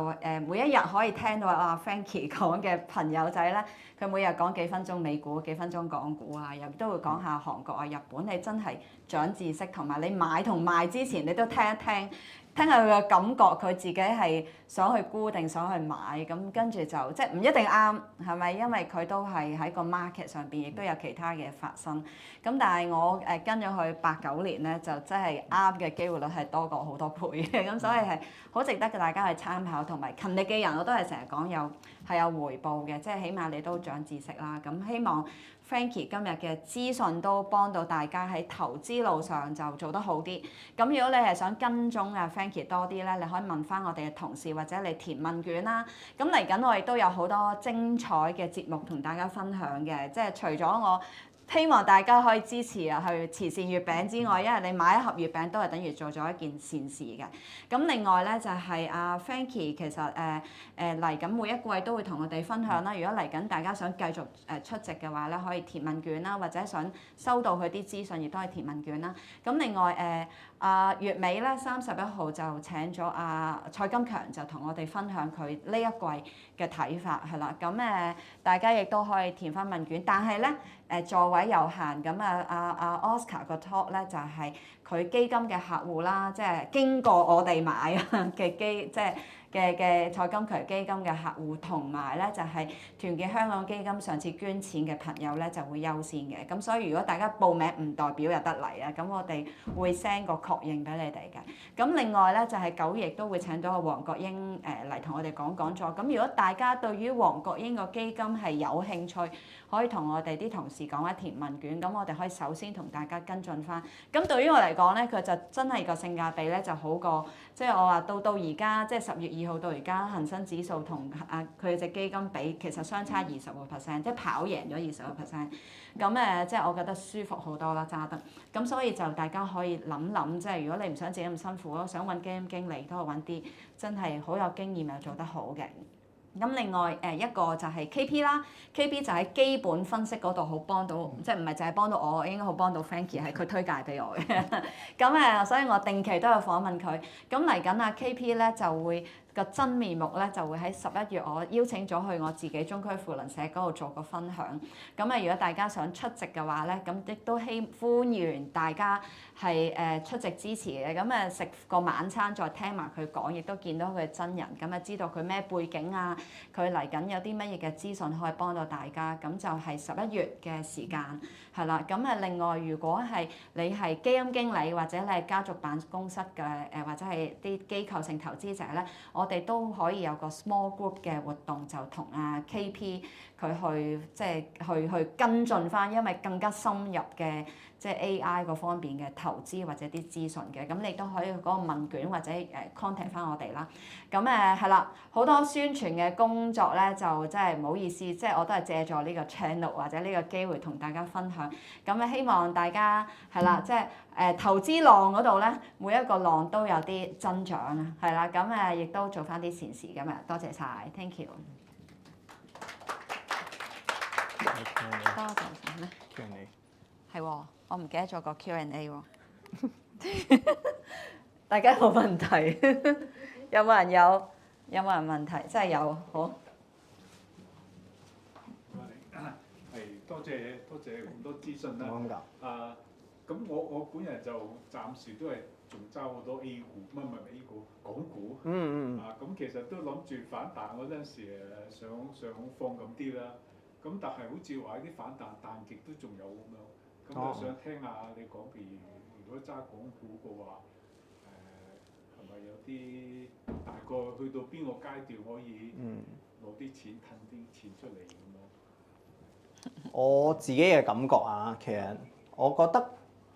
每一日可以聽到Frankie 講嘅朋友仔咧，佢每日講幾分鐘美股、幾分鐘港股啊，又都會講下韓國啊、日本，你真係長知識，同埋你買同賣之前你都聽一聽。聽下佢嘅感覺，佢自己係想去沽定想去買，咁跟住就即係唔一定啱，係咪？因為佢都係喺個 market 上邊，亦都有其他嘅發生。咁但係我跟咗佢8、9年咧，就真係啱嘅機會率係多過好多倍嘅，咁所以係好值得嘅大家去參考，同埋勤力嘅人我都係成日講係有回報嘅，即係起碼你都長知識啦。咁希望 Frankie 今日嘅資訊都幫到大家喺投資路上就做得好啲。咁如果你係想跟蹤Frankie 多啲咧，你可以問翻我哋嘅同事或或者你填問卷啦。咁嚟緊我亦都有好多精彩嘅節目同大家分享嘅，即係除咗我希望大家可以支持啊，去慈善月餅之外，因為你買一盒月餅都係等於做咗一件善事嘅。咁另外咧就係阿 Frankie 其實嚟緊每一季都會同我哋分享啦。如果嚟緊大家想繼續出席嘅話咧，可以填問卷啦，或者想收到佢啲資訊，亦都可以填問卷啦。咁另外月尾咧31號就請咗蔡金強就同我哋分享佢呢一季嘅睇法係啦。咁大家亦都可以填翻問卷，但係咧座位有限，咁Oscar 個 talk 咧就係佢基金嘅客戶啦，即係經過我哋買嘅即係嘅蔡金強基金嘅客戶，同埋咧就係團結香港基金上次捐錢嘅朋友咧就會優先嘅。咁所以如果大家報名唔代表有得嚟啊，咁我哋會 send 個確認俾你哋嘅。咁另外咧就係9月亦都會請到阿黃國英嚟同我哋講座。咁如果大家對於黃國英個基金係有興趣，可以同我哋啲同事講一填問卷，咁我哋可以首先同大家跟進翻。咁對於我嚟講咧，佢就真係個性價比咧就好過，即係我話到而家，即係10月2號到而家恒生指數同佢隻基金比，其實相差20%，即係跑贏咗20%。咁即係我覺得舒服好多啦，揸得。咁所以就大家可以諗，即係如果你唔想自己咁辛苦咯，想揾基金經理都係揾啲真係好有經驗又做得好嘅。咁另外一個就係 KP 啦 ，KP 就喺基本分析嗰度好幫到，即係唔係淨係幫到我，應該好幫到 Frankie，係佢推介俾我嘅。咁所以我定期都有訪問佢。咁嚟緊KP 咧就會個真面目咧就會喺11月，我邀請咗去我自己中區扶輪社嗰度做個分享。咁如果大家想出席嘅話咧，咁亦都歡迎大家係出席支持嘅。咁食個晚餐再聽埋佢講，亦都見到佢嘅真人，咁知道佢咩背景啊，佢嚟緊有啲乜嘢嘅資訊可以幫到大家。咁就係11月嘅時間係啦。咁另外如果係你係基金經理或者你係家族辦公室嘅或者係啲機構性投資者咧，我哋都可以有個 small group 嘅活動，就同KP 佢去即係去跟進翻，因為更加深入嘅即係 AI 嗰方面嘅投資或者啲資訊嘅，咁你都可以去嗰個問卷或者contact 翻我哋啦。咁係啦，好多宣傳嘅工作咧就真係唔好意思，即係我都係借助呢個 channel 或者呢個機會同大家分享。咁希望大家係啦，即係投資浪嗰度咧，每一個浪都有啲增長啊，係啦，咁亦都做翻啲善事咁啊，多謝晒 thank you。多謝晒咩？Q&A 係喎，我唔記得咗個 Q&A 喎。大家有問題？有冇人問題？真係有，好。係多謝咁多資訊啦。咁我本人就暫時都係仲揸好多 A 股，唔係 A 股，港股。咁其實都諗住反彈嗰陣時想放咁啲啦。咁但係好似話啲反彈極都仲有咁樣。咁就想聽下你講，譬如果揸港股嘅話，係咪有啲大概去到邊個階段可以攞啲錢騰啲錢出嚟咁樣？我自己嘅感覺其實我覺得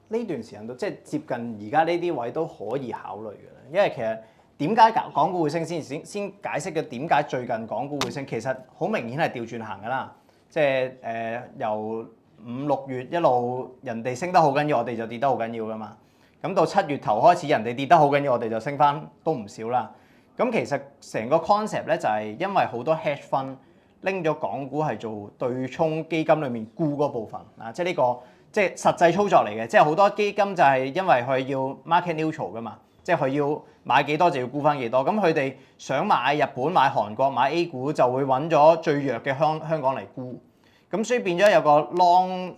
呢段時間都即係接近而家呢啲位都可以考慮嘅啦。因為其實點解港股會升先解釋嘅點解最近港股會升，其實好明顯係調轉行㗎啦。即係由5、6月一路人哋升得好緊要，我哋就跌得好緊要㗎嘛。咁到7月頭開始人哋跌得好緊要，我哋就升翻都唔少啦。咁其實成個 concept 咧就係因為好多 hedge fund 拎咗港股係做對沖基金裏面沽嗰部分即係呢個即係實際操作嚟嘅。即係好多基金就係因為佢要 market neutral 㗎嘛，即係佢要買幾多就要沽翻幾多。咁佢哋想買日本、買韓國、買 A 股就會揾咗最弱嘅香港嚟沽。咁所以變咗有個 long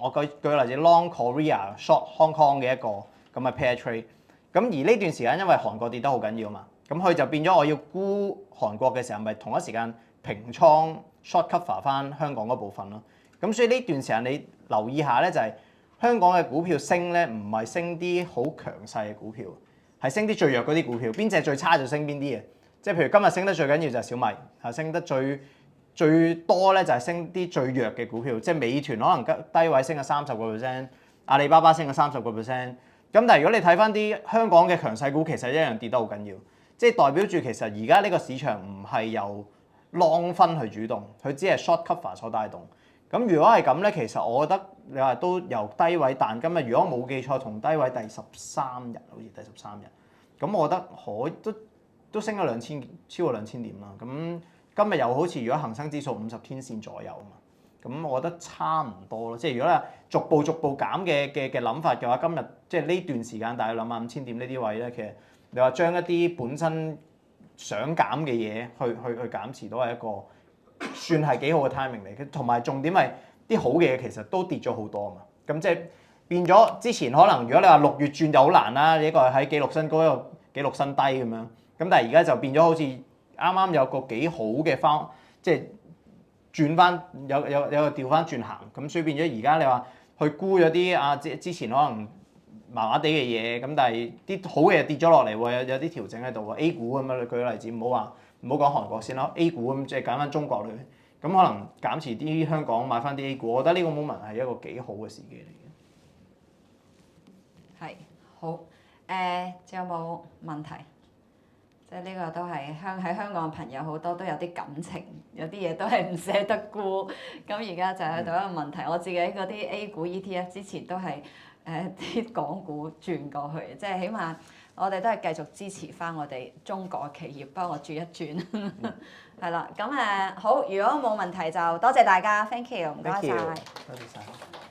我舉個例子 long Korea short Hong Kong 嘅一個咁嘅 pair trade。咁而呢段時間因為韓國跌得好緊要嘛，咁佢就變咗我要沽韓國嘅時候，咪同一時間平倉 short cover 翻香港嗰部分咯。咁所以呢段時間你留意下咧，就係香港嘅股票升咧，唔係升啲好強勢嘅股票，係升啲最弱嗰啲股票。邊隻最差就升邊啲嘅，即係譬如今日升得最緊要就係小米，升得最多咧就係升啲最弱嘅股票，即係美團可能低位升咗30%，阿里巴巴升咗30%。咁但係如果你睇翻啲香港嘅強勢股，其實一樣跌得好緊要。即係代表住其實而家呢個市場唔係由 long 分去主動，佢只係 short cover 所帶動。咁如果係咁咧，其實我覺得你話都由低位彈，今日如果冇記錯，同低位第13日，好似第13日，咁我覺得都升咗超過2000點啦。咁今日又好似如果恒生指數50天線左右啊嘛，咁我覺得差唔多咯。即係如果咧逐步減嘅諗法嘅話，今日即係呢段時間大概25000點呢啲位咧，其實你話將一啲本身想減嘅嘢去減持都係一個算係幾好嘅 timing 嚟嘅，同埋重點係啲好嘅嘢其實都跌咗好多啊嘛，咁即係變咗之前可能如果你話6月轉就好難啦，呢個係喺紀錄新高一個紀錄新低咁樣，咁但係而家就變咗好似啱啱有個幾好嘅翻，即係轉翻有個調翻轉行，咁所以變咗而家你話去沽咗啲之前可能麻麻地嘅嘢，咁但係啲好嘅嘢跌咗落嚟喎，有啲調整喺度喎。A 股咁樣，你舉個例子，唔好講韓國先啦。A 股咁即係揀翻中國裏面，咁可能減持啲香港買翻啲 A 股，我覺得呢個 moment 係一個幾好嘅時機嚟嘅。係好仲有冇問題？即係呢個都係喺香港嘅朋友好多都有啲感情，有啲嘢都係唔捨得沽。咁而家就喺度一個問題，我自己嗰啲 A 股 ETF 之前都係啲港股轉過去，即係起碼我哋都係繼續支持翻我哋中國嘅企業，幫我轉一轉。係啦，咁好，如果冇問題就多謝大家 ，thank you，唔該晒。多謝晒。